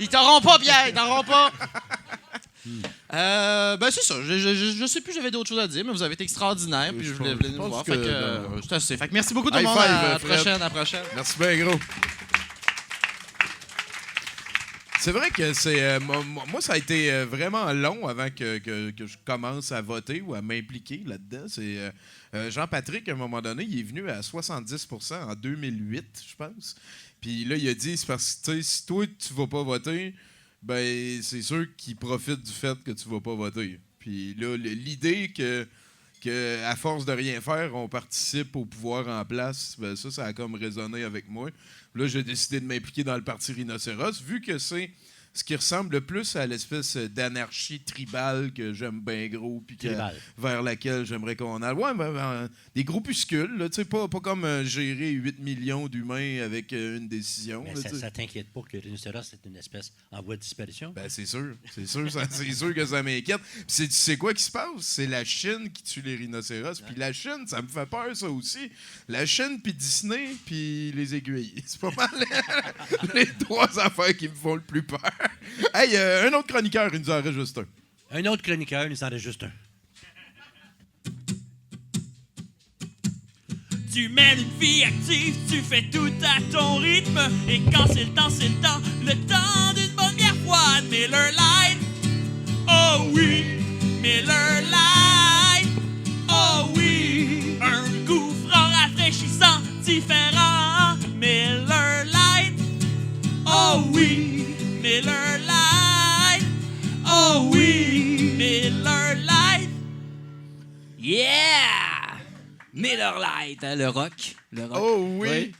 Ils t'auront pas, Pierre, ils t'auront pas. Ben c'est ça. Je sais plus, j'avais d'autres choses à dire, mais vous avez été extraordinaires, puis je voulais venir nous voir. Fait que c'est assez. Fait que merci beaucoup tout le monde. À la prochaine. Merci bien gros. C'est vrai que c'est moi ça a été vraiment long avant que je commence à voter ou à m'impliquer là-dedans. C'est Jean-Patrick, à un moment donné, il est venu à 70% en 2008, je pense. Puis là, il a dit, c'est parce que si toi, tu vas pas voter, ben c'est sûr qu'il profite du fait que tu vas pas voter. Puis là, l'idée que à force de rien faire, on participe au pouvoir en place, ben ça a comme résonné avec moi. Là, j'ai décidé de m'impliquer dans le parti Rhinocéros, vu que c'est ce qui ressemble le plus à l'espèce d'anarchie tribale que j'aime bien gros, puis vers laquelle j'aimerais qu'on aille. Ouais, des groupuscules, là, pas comme gérer 8 millions d'humains avec une décision. Mais là, ça t'inquiète pas que le rhinocéros c'est une espèce en voie de disparition? Ben, c'est sûr que ça m'inquiète. Puis tu sais quoi qui se passe? C'est la Chine qui tue les rhinocéros. Puis la Chine, ça me fait peur, ça aussi. La Chine, puis Disney, puis les aiguilles. C'est pas mal les 3 affaires qui me font le plus peur. Hey, un autre chroniqueur, il nous en reste juste un. Un autre chroniqueur, il nous en reste juste un. Tu mènes une vie active, tu fais tout à ton rythme. Et quand c'est le temps, le temps d'une bonne bière froide. Miller Lite, oh oui, Miller Lite, oh oui. Un goût franc, rafraîchissant, différent. Miller Lite, oh oui, Miller Lite, oh oui, Miller Lite, yeah! Miller Lite, hein, le rock. Oh oui!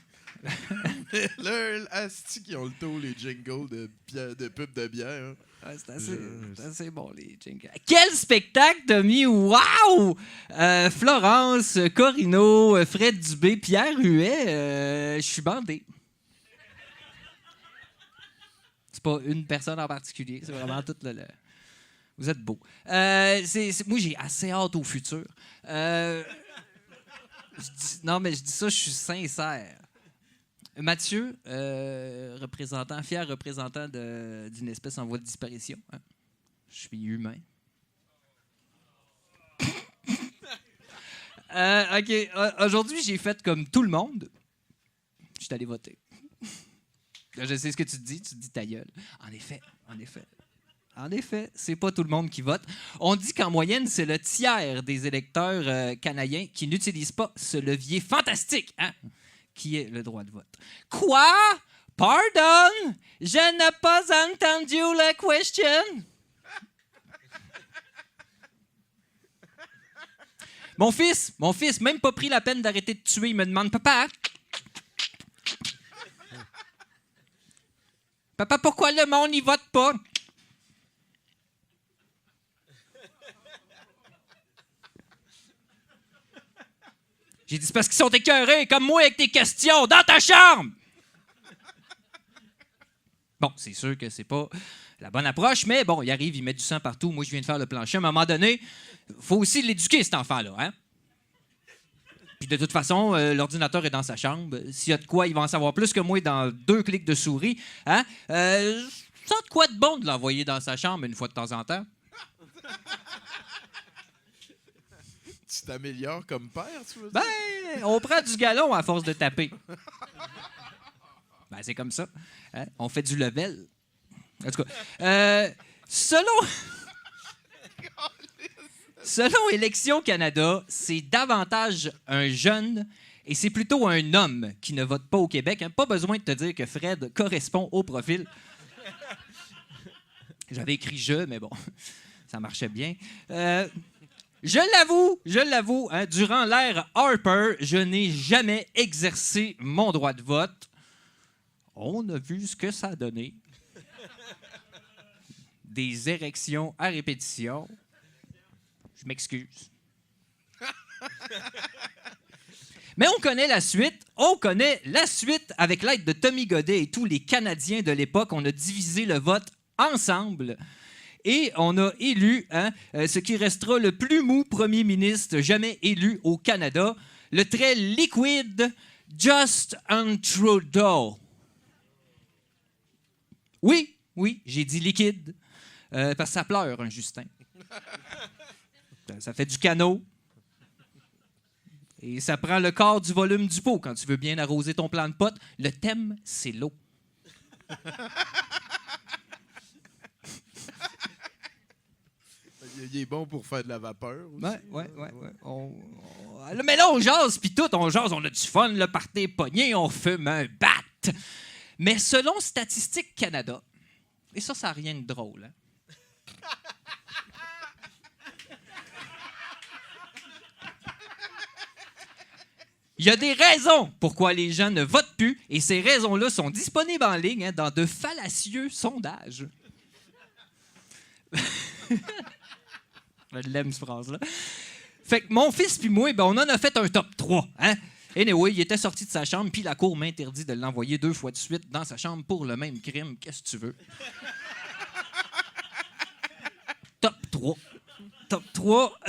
Là, asti qui ont le taux, les jingles de pub de bière. Hein. Ouais, c'est assez bon, les jingles. Quel spectacle t'as mis? Wow! Florence, Corino, Fred Dubé, Pierre Huet, je suis bandé. C'est pas une personne en particulier, c'est vraiment tout le... Vous êtes beau. Moi, j'ai assez hâte au futur. Non, mais je dis ça, je suis sincère. Mathieu, fier représentant d'une espèce en voie de disparition. Hein? Je suis humain. OK. Aujourd'hui, j'ai fait comme tout le monde. Je suis allé voter. Là, je sais ce que tu te dis ta gueule. En effet, c'est pas tout le monde qui vote. On dit qu'en moyenne, c'est le tiers des électeurs canadiens qui n'utilisent pas ce levier fantastique, hein, qui est le droit de vote. Quoi? Pardon? Je n'ai pas entendu la question. Mon fils, même pas pris la peine d'arrêter de tuer, il me demande, Papa, pourquoi le monde n'y vote pas? J'ai dit, c'est parce qu'ils sont écœurés, comme moi, avec tes questions, dans ta chambre! Bon, c'est sûr que c'est pas la bonne approche, mais bon, il arrive, il met du sang partout. Moi, je viens de faire le plancher. À un moment donné, il faut aussi l'éduquer, cet enfant-là, hein? Puis de toute façon, l'ordinateur est dans sa chambre. S'il y a de quoi, il va en savoir plus que moi dans 2 clics de souris. Hein? Ça a de quoi de bon de l'envoyer dans sa chambre une fois de temps en temps? Tu t'améliores comme père, tu veux dire? Ben, on prend du galon à force de taper. Ben, c'est comme ça. Hein? On fait du level. En tout cas, selon Élections Canada, c'est davantage un jeune et c'est plutôt un homme qui ne vote pas au Québec. Hein? Pas besoin de te dire que Fred correspond au profil. J'avais écrit « je », mais bon, ça marchait bien. Je l'avoue, hein, durant l'ère Harper, je n'ai jamais exercé mon droit de vote. On a vu ce que ça a donné. Des érections à répétition. Je m'excuse. Mais on connaît la suite. Avec l'aide de Tommy Godet et tous les Canadiens de l'époque. On a divisé le vote ensemble. Et on a élu ce qui restera le plus mou premier ministre jamais élu au Canada, le très liquide Justin Trudeau. Oui, j'ai dit liquide, parce que ça pleure, un Justin. Ça fait du canot. Et ça prend le quart du volume du pot quand tu veux bien arroser ton plant de pot. Le thème, c'est l'eau. Il est bon pour faire de la vapeur aussi. Ouais. Mais là, on jase, puis tout, on a du fun, le party pogné, on fume un bat. Mais selon Statistique Canada, et ça n'a rien de drôle, hein? Il y a des raisons pourquoi les gens ne votent plus, et ces raisons-là sont disponibles en ligne dans de fallacieux sondages. Je l'aime, cette phrase-là. Fait que mon fils puis moi, on en a fait un top 3. Hein? Anyway, il était sorti de sa chambre, puis la cour m'interdit de l'envoyer 2 fois de suite dans sa chambre pour le même crime. Qu'est-ce que tu veux? Top 3. Top 3.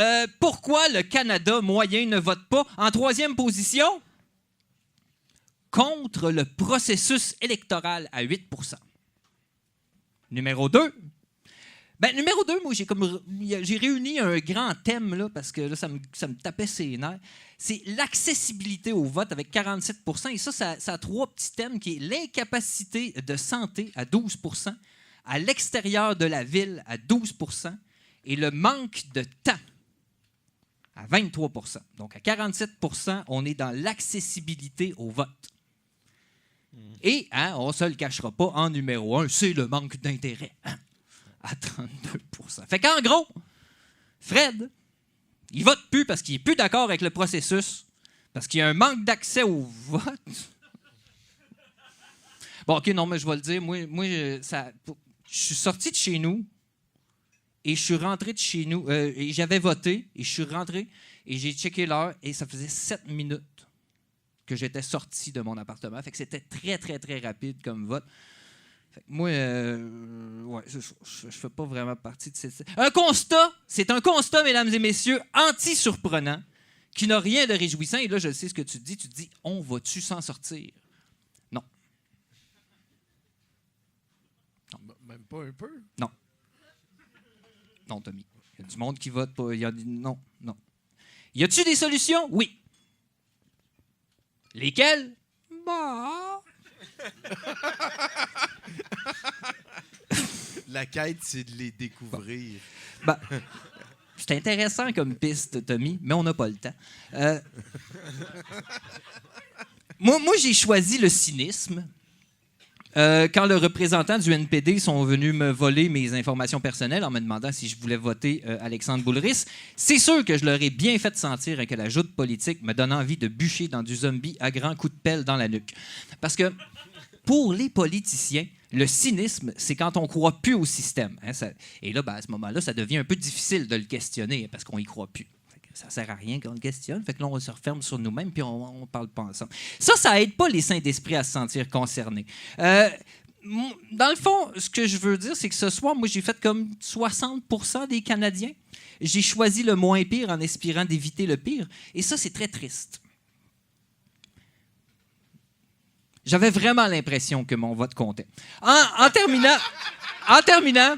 Pourquoi le Canada moyen ne vote pas? En 3e position, contre le processus électoral à 8%. Numéro 2. Numéro 2, moi, j'ai réuni un grand thème, là, parce que là, ça me tapait ses nerfs. C'est l'accessibilité au vote avec 47%. Et ça a 3 petits thèmes qui est l'incapacité de santé à 12%, à l'extérieur de la ville à 12% et le manque de temps à 23%. Donc, à 47%, on est dans l'accessibilité au vote. Et, on ne se le cachera pas, en numéro 1, c'est le manque d'intérêt. À 32%. Fait qu'en gros, Fred, il vote plus parce qu'il est plus d'accord avec le processus, parce qu'il y a un manque d'accès au vote. Bon, OK, non, mais je vais le dire. Moi, je suis sorti de chez nous et je suis rentré de chez nous. Et j'avais voté et je suis rentré et j'ai checké l'heure et ça faisait 7 minutes que j'étais sorti de mon appartement. Fait que c'était très, très, très rapide comme vote. Moi, je fais pas vraiment partie de cette... C'est un constat, mesdames et messieurs, anti-surprenant, qui n'a rien de réjouissant. Et là, je sais ce que tu te dis, on va-tu s'en sortir? Non. Même pas un peu? Non. Non, Tommy. Il y a du monde qui vote pas. Non. Y a-tu des solutions? Oui. Lesquelles? Bah... La quête, c'est de les découvrir. Ben, c'est intéressant comme piste, Tommy, mais on n'a pas le temps. Moi, j'ai choisi le cynisme. Quand le représentant du NPD sont venus me voler mes informations personnelles en me demandant si je voulais voter Alexandre Boulris, c'est sûr que je leur ai bien fait sentir que la joute politique me donne envie de bûcher dans du zombie à grands coups de pelle dans la nuque. Parce que pour les politiciens, le cynisme, c'est quand on croit plus au système. Hein, et là, à ce moment-là, ça devient un peu difficile de le questionner parce qu'on y croit plus. Ça sert à rien qu'on le questionne. Fait que là, on se referme sur nous-mêmes puis on parle pas ensemble. Ça aide pas les saints d'esprit à se sentir concernés. Dans le fond, ce que je veux dire, c'est que ce soir, moi, j'ai fait comme 60% des Canadiens. J'ai choisi le moins pire en espérant d'éviter le pire. Et ça, c'est très triste. J'avais vraiment l'impression que mon vote comptait. En terminant... En terminant,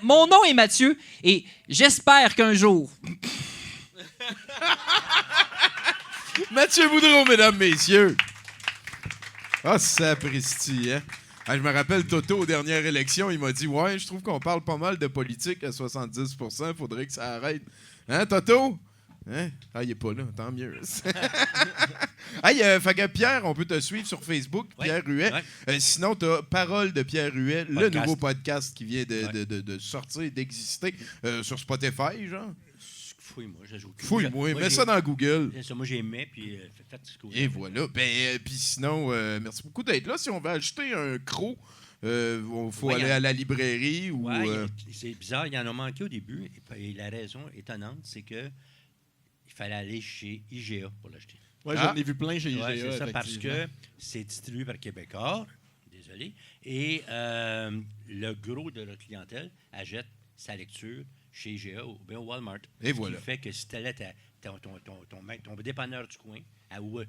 mon nom est Mathieu et j'espère qu'un jour... Mathieu Boudreau, mesdames, messieurs. Ah, sapristi, hein? Ah, je me rappelle Toto, aux dernières élections, il m'a dit « Ouais, je trouve qu'on parle pas mal de politique à 70%, faudrait que ça arrête. » Hein, Toto? Hein? Ah, il est pas là, tant mieux. Hey, fait que Pierre, on peut te suivre sur Facebook, Pierre Huet. Sinon, tu as Parole de Pierre Huet, le nouveau podcast qui vient de sortir, d'exister sur Spotify, genre. Fouille-moi, j'ajoute. Fouille-moi, mets ça dans Google. Ça, moi, j'ai mis, puis faites ce que vous Et voilà. Puis sinon, merci beaucoup d'être là. Si on veut acheter un croc, il faut aller à la librairie ou... c'est bizarre, il y en a manqué au début. Et la raison étonnante, c'est que il fallait aller chez IGA pour l'acheter. Oui, j'en ai vu plein chez IGA. C'est ça, parce que c'est distribué par Québécois, désolé, et le gros de la clientèle achète sa lecture chez IGA ou bien au Walmart. Et voilà. Ce qui fait que si tu allais ton dépanneur du coin, ou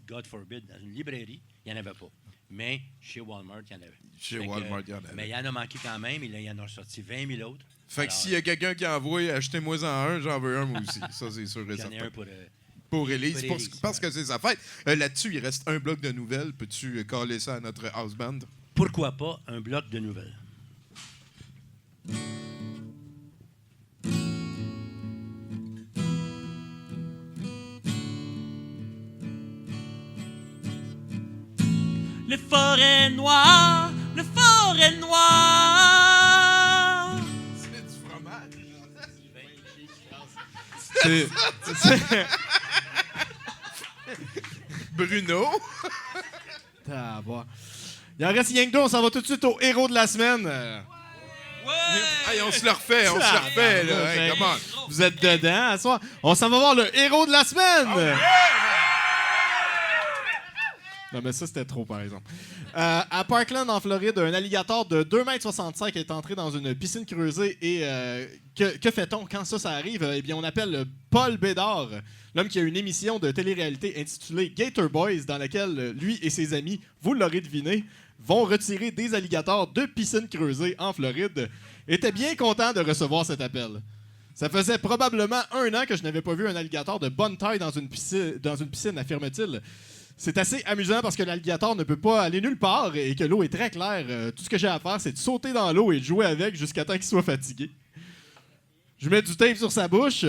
God forbid, dans une librairie, il n'y en avait pas. Mais chez Walmart, il y en avait. Chez Walmart, il y en avait. Mais il y en a manqué quand même, et là, il y en a sorti 20 000 autres. Fait que s'il y a quelqu'un qui envoie « Achetez-moi-en un », j'en veux un moi aussi. Ça, c'est sûr et certain. J'en ai un pour Élise, parce que c'est sa fête. Là-dessus, il reste un bloc de nouvelles. Peux-tu caler ça à notre house band? Pourquoi pas un bloc de nouvelles? Le forêt noire, le forêt noire. C'est du fromage. Bruno. Il en reste rien que deux, on s'en va tout de suite au héros de la semaine. Hey, on se le refait, là. Hey, comment? Vous êtes dedans à soir. On s'en va voir le héros de la semaine. Non, mais ça, c'était trop, par exemple. À Parkland, en Floride, un alligator de 2,65 m est entré dans une piscine creusée. Et que fait-on quand ça arrive? Eh bien, on appelle Paul Bédard, l'homme qui a une émission de télé-réalité intitulée Gator Boys, dans laquelle lui et ses amis, vous l'aurez deviné, vont retirer des alligators de piscines creusées en Floride. Était bien content de recevoir cet appel. Ça faisait probablement 1 an que je n'avais pas vu un alligator de bonne taille dans une piscine, affirme-t-il. C'est assez amusant parce que l'alligator ne peut pas aller nulle part et que l'eau est très claire. Tout ce que j'ai à faire, c'est de sauter dans l'eau et de jouer avec jusqu'à temps qu'il soit fatigué. Je mets du tape sur sa bouche,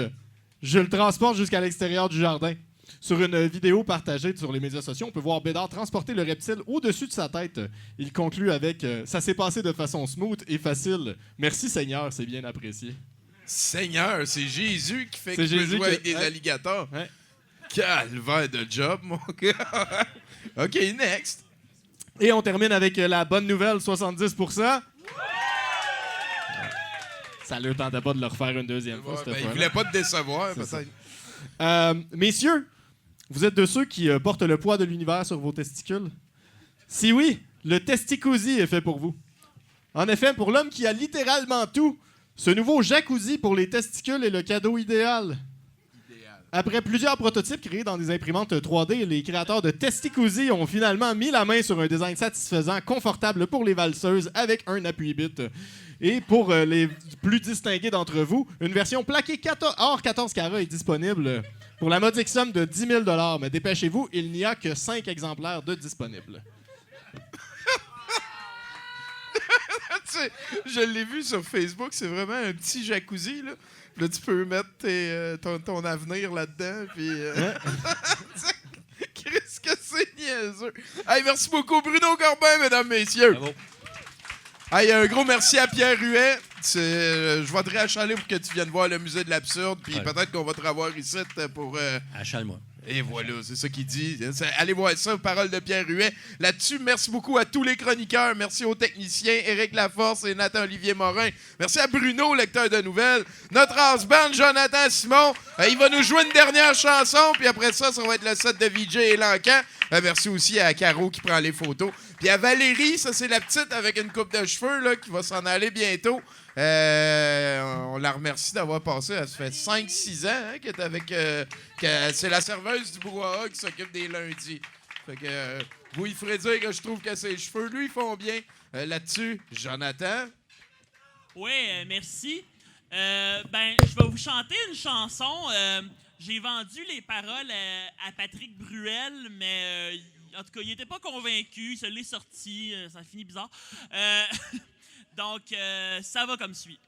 je le transporte jusqu'à l'extérieur du jardin. Sur une vidéo partagée sur les médias sociaux, on peut voir Bédard transporter le reptile au-dessus de sa tête. Il conclut avec « Ça s'est passé de façon smooth et facile. Merci Seigneur, c'est bien apprécié. » Seigneur, c'est Jésus qui fait que tu peux jouer avec des alligators. Ouais. Calvaire de job, mon gars. OK, next. Et on termine avec la bonne nouvelle, 70%. Ça ne leur tentait pas de le refaire une deuxième fois, cette fois-là. Il voulait pas te décevoir, peut-être. Messieurs, vous êtes de ceux qui portent le poids de l'univers sur vos testicules? Si oui, le testicousi est fait pour vous. En effet, pour l'homme qui a littéralement tout, ce nouveau jacuzzi pour les testicules est le cadeau idéal. Après plusieurs prototypes créés dans des imprimantes 3D, les créateurs de Testicousi ont finalement mis la main sur un design satisfaisant, confortable pour les valseuses avec un appui-bit. Et pour les plus distingués d'entre vous, une version plaquée hors 14 carats est disponible pour la modique somme de 10 000 $. Mais dépêchez-vous, il n'y a que 5 exemplaires de disponibles. Tu sais, je l'ai vu sur Facebook, c'est vraiment un petit jacuzzi, là. Là, tu peux mettre ton avenir là-dedans, puis... Qu'est-ce que c'est niaiseux! Hey, merci beaucoup, Bruno Corbin, mesdames, messieurs! Bravo. Hey, un gros merci à Pierre Huet. Je vais te réachaler pour que tu viennes voir le musée de l'absurde, puis peut-être qu'on va te revoir ici pour... Achale-moi. Et voilà, c'est ça qu'il dit. Allez voir ça, parole de Pierre Huet. Là-dessus, merci beaucoup à tous les chroniqueurs. Merci aux techniciens, Éric Laforce et Nathan-Olivier Morin. Merci à Bruno, lecteur de nouvelles. Notre house-band, Jonathan Simon. Il va nous jouer une dernière chanson, puis après ça va être le set de VJ et Lancan. Merci aussi à Caro qui prend les photos. Puis à Valérie, ça c'est la petite avec une coupe de cheveux là, qui va s'en aller bientôt. On la remercie d'avoir passé. Ça fait 5-6 ans hein, qu'elle est avec... c'est la serveuse du brouhaha qui s'occupe des lundis. Fait que vous, il ferait dire que je trouve que ses cheveux, lui, ils font bien. Là-dessus, Jonathan. Oui, merci. Je vais vous chanter une chanson. J'ai vendu les paroles à Patrick Bruel, mais en tout cas, il n'était pas convaincu. Il se l'est sorti. Ça finit bizarre. Donc, ça va comme suit.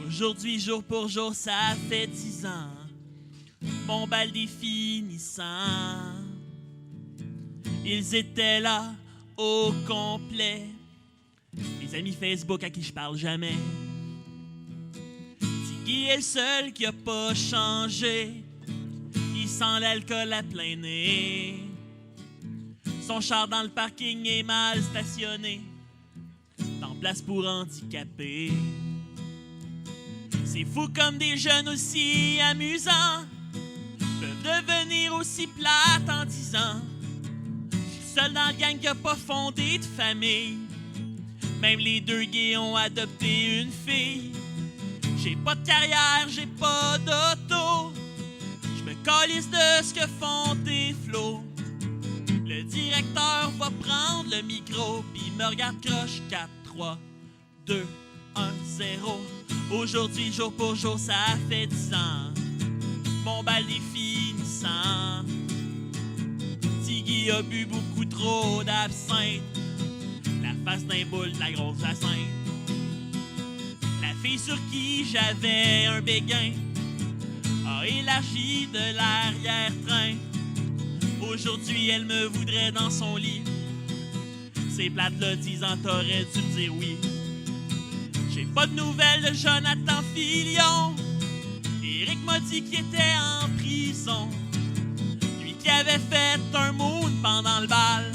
Aujourd'hui, jour pour jour, ça fait 10 ans. Mon bal définissant. Ils étaient là au complet. Les amis Facebook à qui je parle jamais. Tiggy est le seul qui a pas changé. Il sent l'alcool à plein nez. Son char dans le parking est mal stationné. Dans place pour handicapés. C'est fou comme des jeunes aussi amusants peuvent devenir aussi plates en 10 ans. Je suis seul dans le gang qui a pas fondé de famille. Même les 2 gays ont adopté une fille. J'ai pas de carrière, j'ai pas d'auto. Je me calisse de ce que font tes flots. Le directeur va prendre le micro pis me regarde croche. 4, 3, 2, 1, 0. Aujourd'hui, jour pour jour, ça fait 10 ans. Mon bal définissant. Tiggy a bu beaucoup trop d'absinthe. La face d'un boule de la grosse jacinthe. La fille sur qui j'avais un béguin a élargi de l'arrière-train. Aujourd'hui, elle me voudrait dans son lit. C'est plate là, disant t'aurais dû me dire oui. J'ai pas de nouvelles de Jonathan Filion. Éric m'a dit qu'il était en prison. Lui qui avait fait un moon pendant le bal.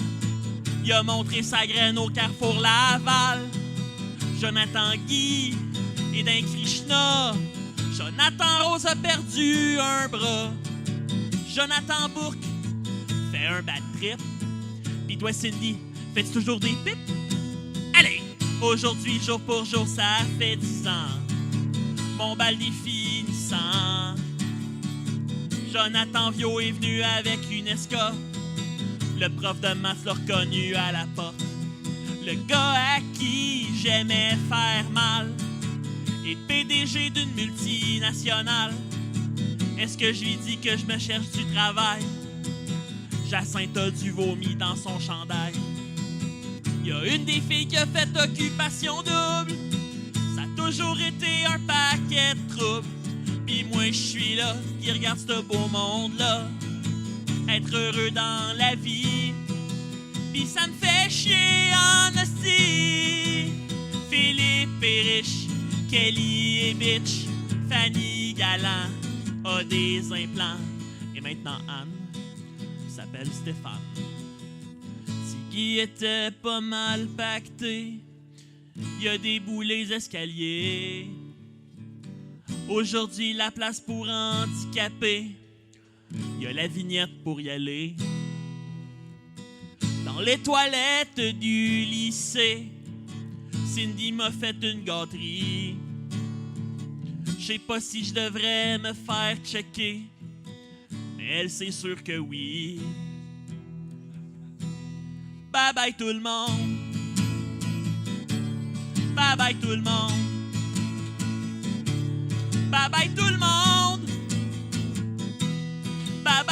Il a montré sa graine au carrefour Laval. Jonathan Guy est d'un Krishna. Jonathan Rose a perdu un bras. Jonathan Bourque fait un bad trip. Pis toi, Cindy, fais-tu toujours des pipes? Allez! Aujourd'hui, jour pour jour, ça fait 10 ans. Mon bal définissant. Jonathan Viau est venu avec une escorte. Le prof de maths l'a reconnu à la porte. Le gars à qui j'aimais faire mal est PDG d'une multinationale. Est-ce que je lui dis que je me cherche du travail? Jacinthe a du vomi dans son chandail. Il y a une des filles qui a fait occupation double. Ça a toujours été un paquet de troubles. Pis moi je suis là, qui regarde ce beau monde-là. Être heureux dans la vie. Pis ça me fait chier en hostie. Philippe est riche, Kelly est bitch, Fanny Galland a des implants. Et maintenant Anne s'appelle Stéphane. Tiggy était pas mal pacté. Y a des boulets escaliers. Aujourd'hui, la place pour handicapés. Y a la vignette pour y aller. Dans les toilettes du lycée, Cindy m'a fait une gâterie. Je sais pas si je devrais me faire checker, mais elle, c'est sûr que oui. Bye bye tout le monde. Bye bye tout le monde. Bye bye tout le monde.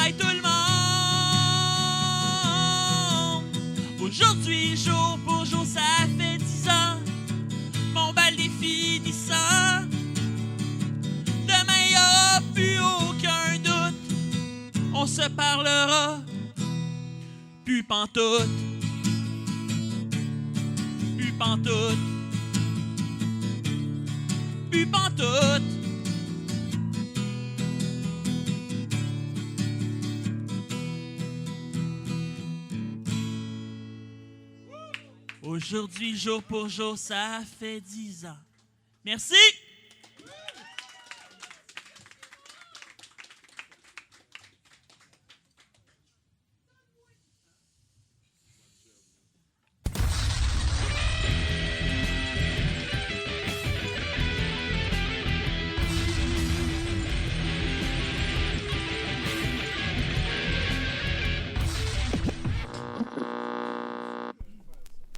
bye tout le monde. Aujourd'hui, jour pour jour, ça fait 10 ans. Mon bal est finissant. Demain, y aura plus aucun doute. On se parlera plus pantoute. Plus pantoute. Plus pantoute. Aujourd'hui, jour pour jour, ça fait 10 ans. Merci!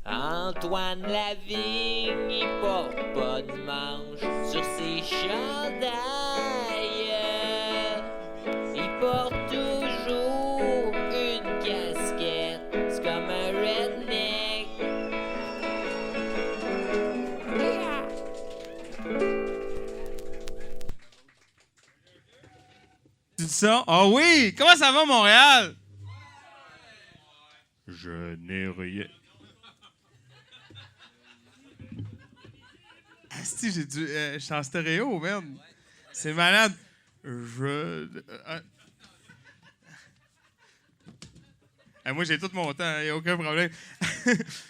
Antoine Lavigne, il porte pas de manche sur ses chandails. Il porte toujours une casquette, c'est comme un redneck. Yeah. Tu dis ça? Ah oui! Comment ça va, Montréal? Je n'ai rien. Asti, je suis en stéréo, merde. C'est malade. Moi, j'ai tout mon temps, il n'y a aucun problème.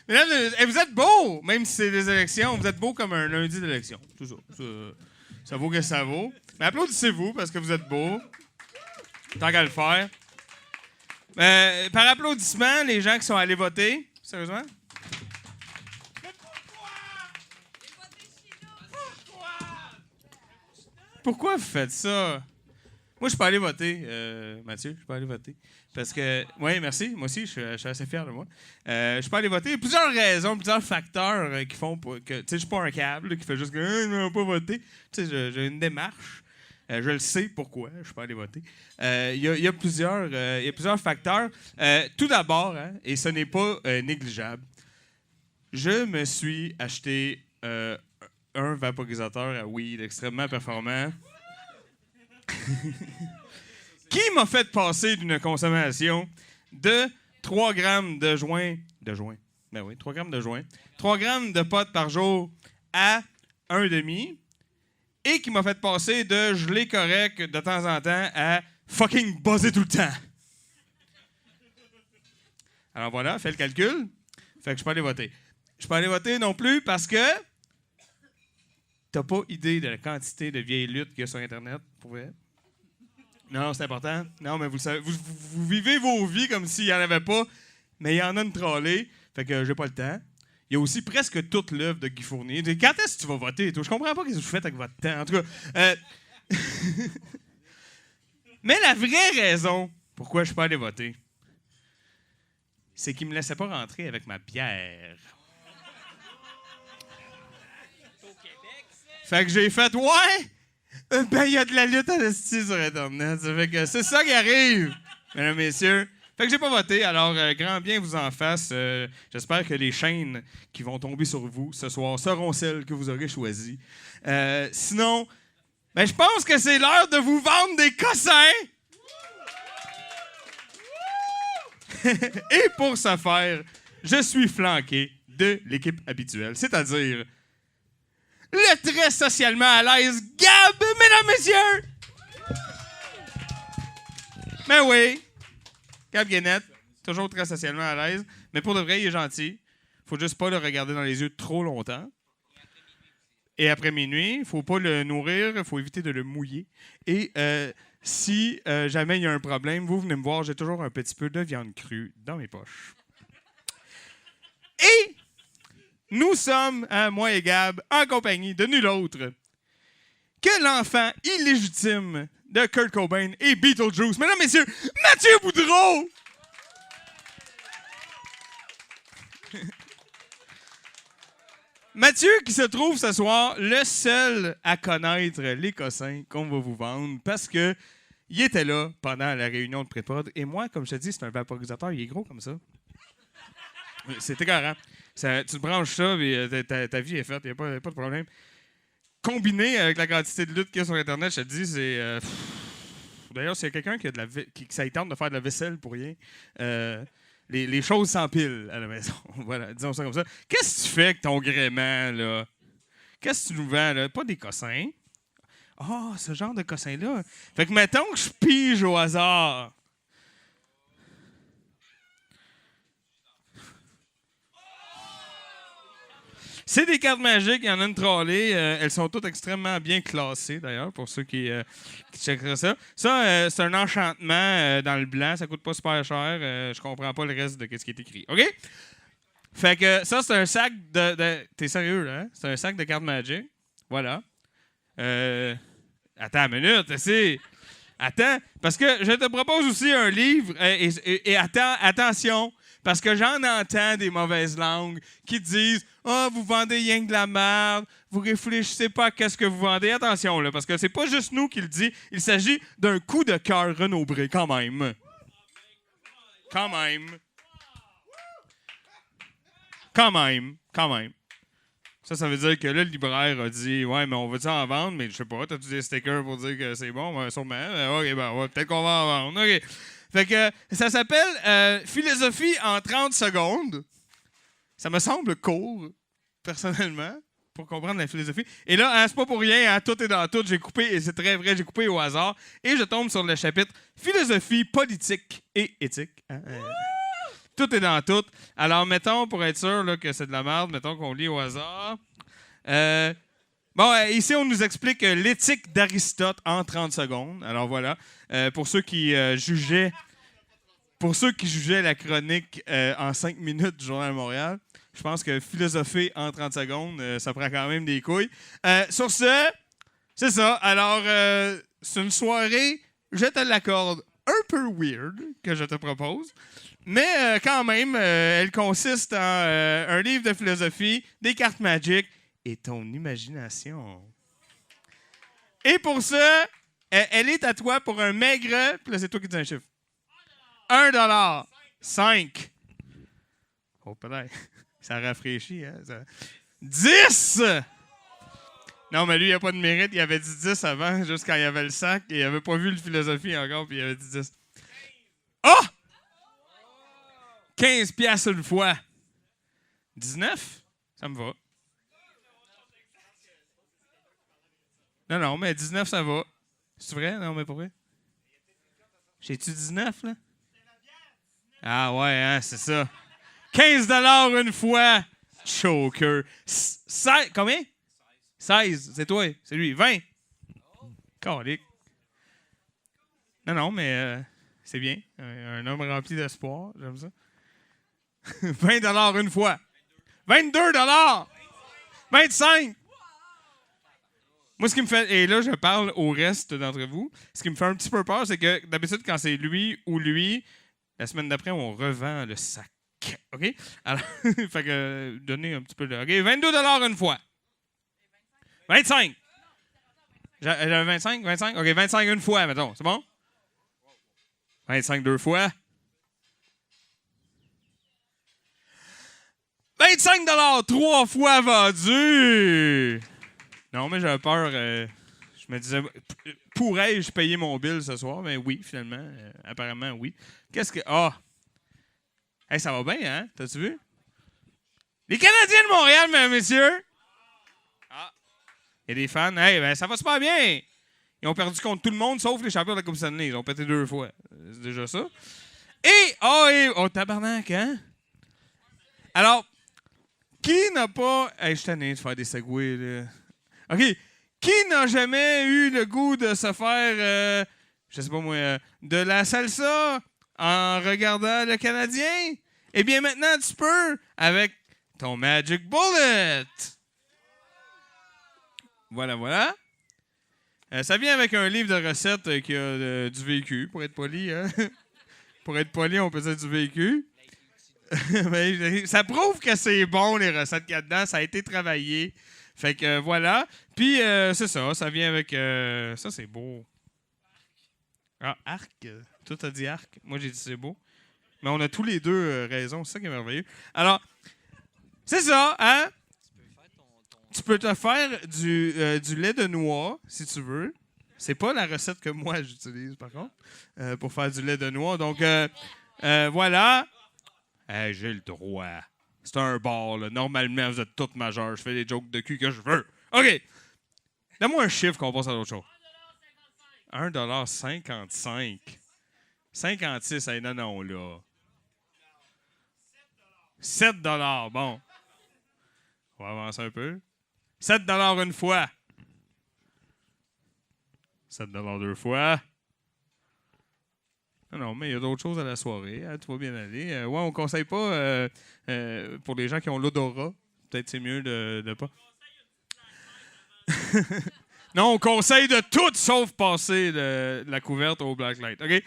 Mesdames, vous êtes beaux, même si c'est des élections, vous êtes beaux comme un lundi d'élection. Tout ça. Ça vaut que ça vaut. Mais applaudissez-vous parce que vous êtes beaux. Tant qu'à le faire. Par applaudissement, les gens qui sont allés voter, sérieusement? Pourquoi vous faites ça? Moi, je suis pas allé voter, Mathieu. Je suis pas allé voter. Parce que... Oui, merci. Moi aussi, je suis assez fier de moi. Je suis pas allé voter. Il y a plusieurs raisons, plusieurs facteurs qui font que... Tu sais, je suis pas un câble là, qui fait juste que je ne vais pas voter. Tu sais, j'ai une démarche. Je le sais pourquoi je suis pas allé voter. Il y a plusieurs facteurs. Tout d'abord, hein, et ce n'est pas négligeable, je me suis acheté... un vaporisateur à weed extrêmement performant qui m'a fait passer d'une consommation de 3 grammes de joint. Ben oui, 3 grammes de joint. 3 grammes de pot par jour à 1,5 et qui m'a fait passer de gelé correct de temps en temps à fucking buzzer tout le temps. Alors voilà, fais le calcul. Fait que je peux aller voter. Je peux aller voter non plus parce que t'as pas idée de la quantité de vieilles luttes qu'il y a sur Internet, pour vrai. Non, c'est important. Non, mais vous le savez, vous vivez vos vies comme s'il n'y en avait pas, mais il y en a une trollée, fait que j'ai pas le temps. Il y a aussi presque toute l'œuvre de Guy Fournier. Quand est-ce que tu vas voter? Je comprends pas ce que vous faites avec votre temps. En tout cas, mais la vraie raison pourquoi je suis pas allé voter, c'est qu'il me laissait pas rentrer avec ma bière. Fait que j'ai fait, ouais, ben il y a de la lutte à l'esti sur Internet. Ça fait que c'est ça qui arrive, mesdames et messieurs. Fait que j'ai pas voté, alors grand bien vous en fasse. J'espère que les chaînes qui vont tomber sur vous ce soir seront celles que vous aurez choisies. Sinon, ben je pense que c'est l'heure de vous vendre des cossins. Et pour ce faire, je suis flanqué de l'équipe habituelle, c'est-à-dire le très socialement à l'aise Gab, mesdames, messieurs! Mais oui, Gab Guénette, toujours très socialement à l'aise, mais pour de vrai, il est gentil. Faut juste pas le regarder dans les yeux trop longtemps. Et après minuit, il faut pas le nourrir, il faut éviter de le mouiller. Et si jamais il y a un problème, vous venez me voir, j'ai toujours un petit peu de viande crue dans mes poches. Et nous sommes, moi et Gab, en compagnie de nul autre que l'enfant illégitime de Kurt Cobain et Beetlejuice. Mesdames, messieurs, Mathieu Boudreau! Mathieu qui se trouve ce soir le seul à connaître les cossins qu'on va vous vendre parce que il était là pendant la réunion de pré-prod. Et moi, comme je te dis, c'est un vaporisateur, il est gros comme ça. C'est écœurant. Tu branches ça, et ta vie est faite, il n'y a pas de problème. Combiné avec la quantité de lutte qu'il y a sur Internet, je te dis, c'est... D'ailleurs, s'il y a quelqu'un qui ça lui tente de faire de la vaisselle pour rien, les choses s'empilent à la maison. Voilà, disons ça comme ça. Qu'est-ce que tu fais avec ton gréement, là? Qu'est-ce que tu nous vends, là? Pas des cossins. Ah, ce genre de cossins-là. Fait que mettons que je pige au hasard. C'est des cartes magiques, il y en a une trollée. Elles sont toutes extrêmement bien classées, d'ailleurs, pour ceux qui checkeraient ça. Ça, c'est un enchantement dans le blanc. Ça coûte pas super cher. Je comprends pas le reste de ce qui est écrit. OK? Fait que ça, c'est un sac de... T'es sérieux, là? Hein? C'est un sac de cartes magiques. Voilà. Attends une minute, c'est... Attends, parce que je te propose aussi un livre. Et attention... Parce que j'en entends des mauvaises langues qui disent « Ah, vous vendez rien que de la merde, vous réfléchissez pas à qu'est-ce que vous vendez. » Attention, là, parce que c'est pas juste nous qui le dit. Il s'agit d'un coup de cœur Renaud-Bré, quand même. Quand même. Quand même. Quand même. Ça veut dire que là, le libraire a dit « Ouais, mais on va-tu en vendre? » Mais je sais pas, t'as-tu des stickers pour dire que c'est bon? Ben, sûrement. OK, ben, peut-être qu'on va en vendre. OK. Fait que ça s'appelle Philosophie en 30 secondes. Ça me semble court, personnellement, pour comprendre la philosophie. Et là, hein, c'est pas pour rien, hein, tout est dans tout. J'ai coupé, et c'est très vrai, j'ai coupé au hasard. Et je tombe sur le chapitre Philosophie politique et éthique. Hein, tout est dans tout. Alors, mettons, pour être sûr là, que c'est de la merde, mettons qu'on lit au hasard. Ici, on nous explique l'éthique d'Aristote en 30 secondes. Alors voilà, pour ceux qui jugeaient la chronique en 5 minutes du Journal de Montréal, je pense que philosopher en 30 secondes, ça prend quand même des couilles. Sur ce, c'est ça. Alors, c'est une soirée, je te l'accorde, un peu weird que je te propose. Mais quand même, elle consiste en un livre de philosophie, des cartes magiques, et ton imagination. Et pour ça, elle est à toi pour un maigre... Puis là, c'est toi qui dis un chiffre. $1. 5. Oh, peut-être. Ça rafraîchit, hein? 10! Non, mais lui, il n'y a pas de mérite. Il avait dit 10 avant, juste quand il avait le sac. Et il n'avait pas vu le philosophie encore, puis il avait dit 10. Oh! 15 piastres une fois. 19? Ça me va. Non, mais 19, ça va. C'est vrai? Non, mais pour vrai? J'ai-tu 19, là? Ah ouais, hein, c'est ça. 15 $ une fois. Choker. Combien? 16. C'est toi. C'est lui. 20. Calique. Non, mais c'est bien. Un homme rempli d'espoir. J'aime ça. 20 $ une fois. 22 $. 25. Moi, ce qui me fait... Et là, je parle au reste d'entre vous. Ce qui me fait un petit peu peur, c'est que d'habitude, quand c'est lui ou lui, la semaine d'après, on revend le sac. OK? Alors, fait que donnez un petit peu de... OK, 22 $ une fois. 25. J'avais 25? 25? OK, 25 une fois, mettons. C'est bon? 25 deux fois. 25 $ 3 fois vendu! Non, mais j'avais peur. Je me disais, pourrais-je payer mon bill ce soir? Mais oui, finalement. Apparemment, oui. Qu'est-ce que... Ah! Hey, ça va bien, hein? T'as-tu vu? Les Canadiens de Montréal, mesdames et messieurs! Ah! Il y a des fans. Hey, ben, ça va super bien! Ils ont perdu contre tout le monde, sauf les champions de la Coupe Stanley. Ils ont pété 2 fois. C'est déjà ça. Oh, tabarnak, hein? Alors, qui n'a pas... Hey, je suis tanné de faire des segways, là. OK. Qui n'a jamais eu le goût de se faire, je sais pas moi, de la salsa en regardant le Canadien? Eh bien, maintenant, tu peux avec ton Magic Bullet. Voilà. Ça vient avec un livre de recettes qui a du vécu, pour être poli. Hein? Pour être poli, on peut dire du vécu. Mais ça prouve que c'est bon, les recettes qu'il y a dedans. Ça a été travaillé. Fait que voilà. Puis, c'est ça. Ça vient avec... ça, c'est beau. Ah, arc. Toi, t'as dit arc. Moi, j'ai dit c'est beau. Mais on a tous les deux raison. C'est ça qui est merveilleux. Alors, c'est ça, hein? Tu peux te faire du lait de noix, si tu veux. C'est pas la recette que moi, j'utilise, par contre, pour faire du lait de noix. Donc, voilà. Hey, j'ai le droit. C'est un bar, là. Normalement, vous êtes toutes majeures. Je fais des jokes de cul que je veux. OK. Donne-moi un chiffre qu'on passe à l'autre chose. 1,55 $. 56, hey, non, là. 7 $, bon. On va avancer un peu. 7 $ une fois. 7 $ deux fois. Non, mais il y a d'autres choses à la soirée. Hein, tout va bien aller. Ouais, on conseille pas pour les gens qui ont l'odorat. Peut-être c'est mieux de pas. Non, on conseille de tout sauf passer la couverte au blacklight. OK?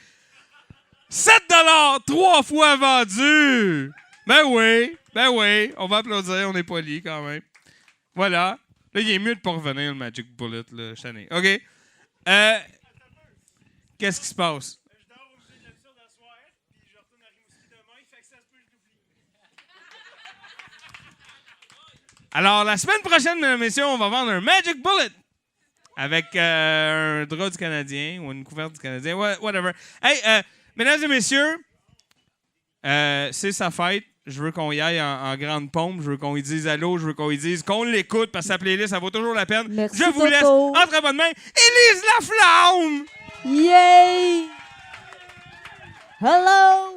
7 $, 3 fois vendu! Ben oui, on va applaudir, on est poli quand même. Voilà. Là, il est mieux de pas revenir, le Magic Bullet, là, cette année. OK? Qu'est-ce qui se passe? Je dors au musée de l'absurde à soir, puis je retourne à Rimouski demain, fait que ça se peut que je l'oublie. Alors, la semaine prochaine, mesdames et messieurs, on va vendre un Magic Bullet avec un drap du Canadien ou une couverte du Canadien, whatever. Hey, mesdames et messieurs, c'est sa fête. Je veux qu'on y aille en grande pompe. Je veux qu'on lui dise allô. Je veux qu'on lui dise qu'on l'écoute parce que sa playlist, ça vaut toujours la peine. Merci, je vous Toto. laisse entre bonnes mains. Élise Laflamme! Yay! Hello!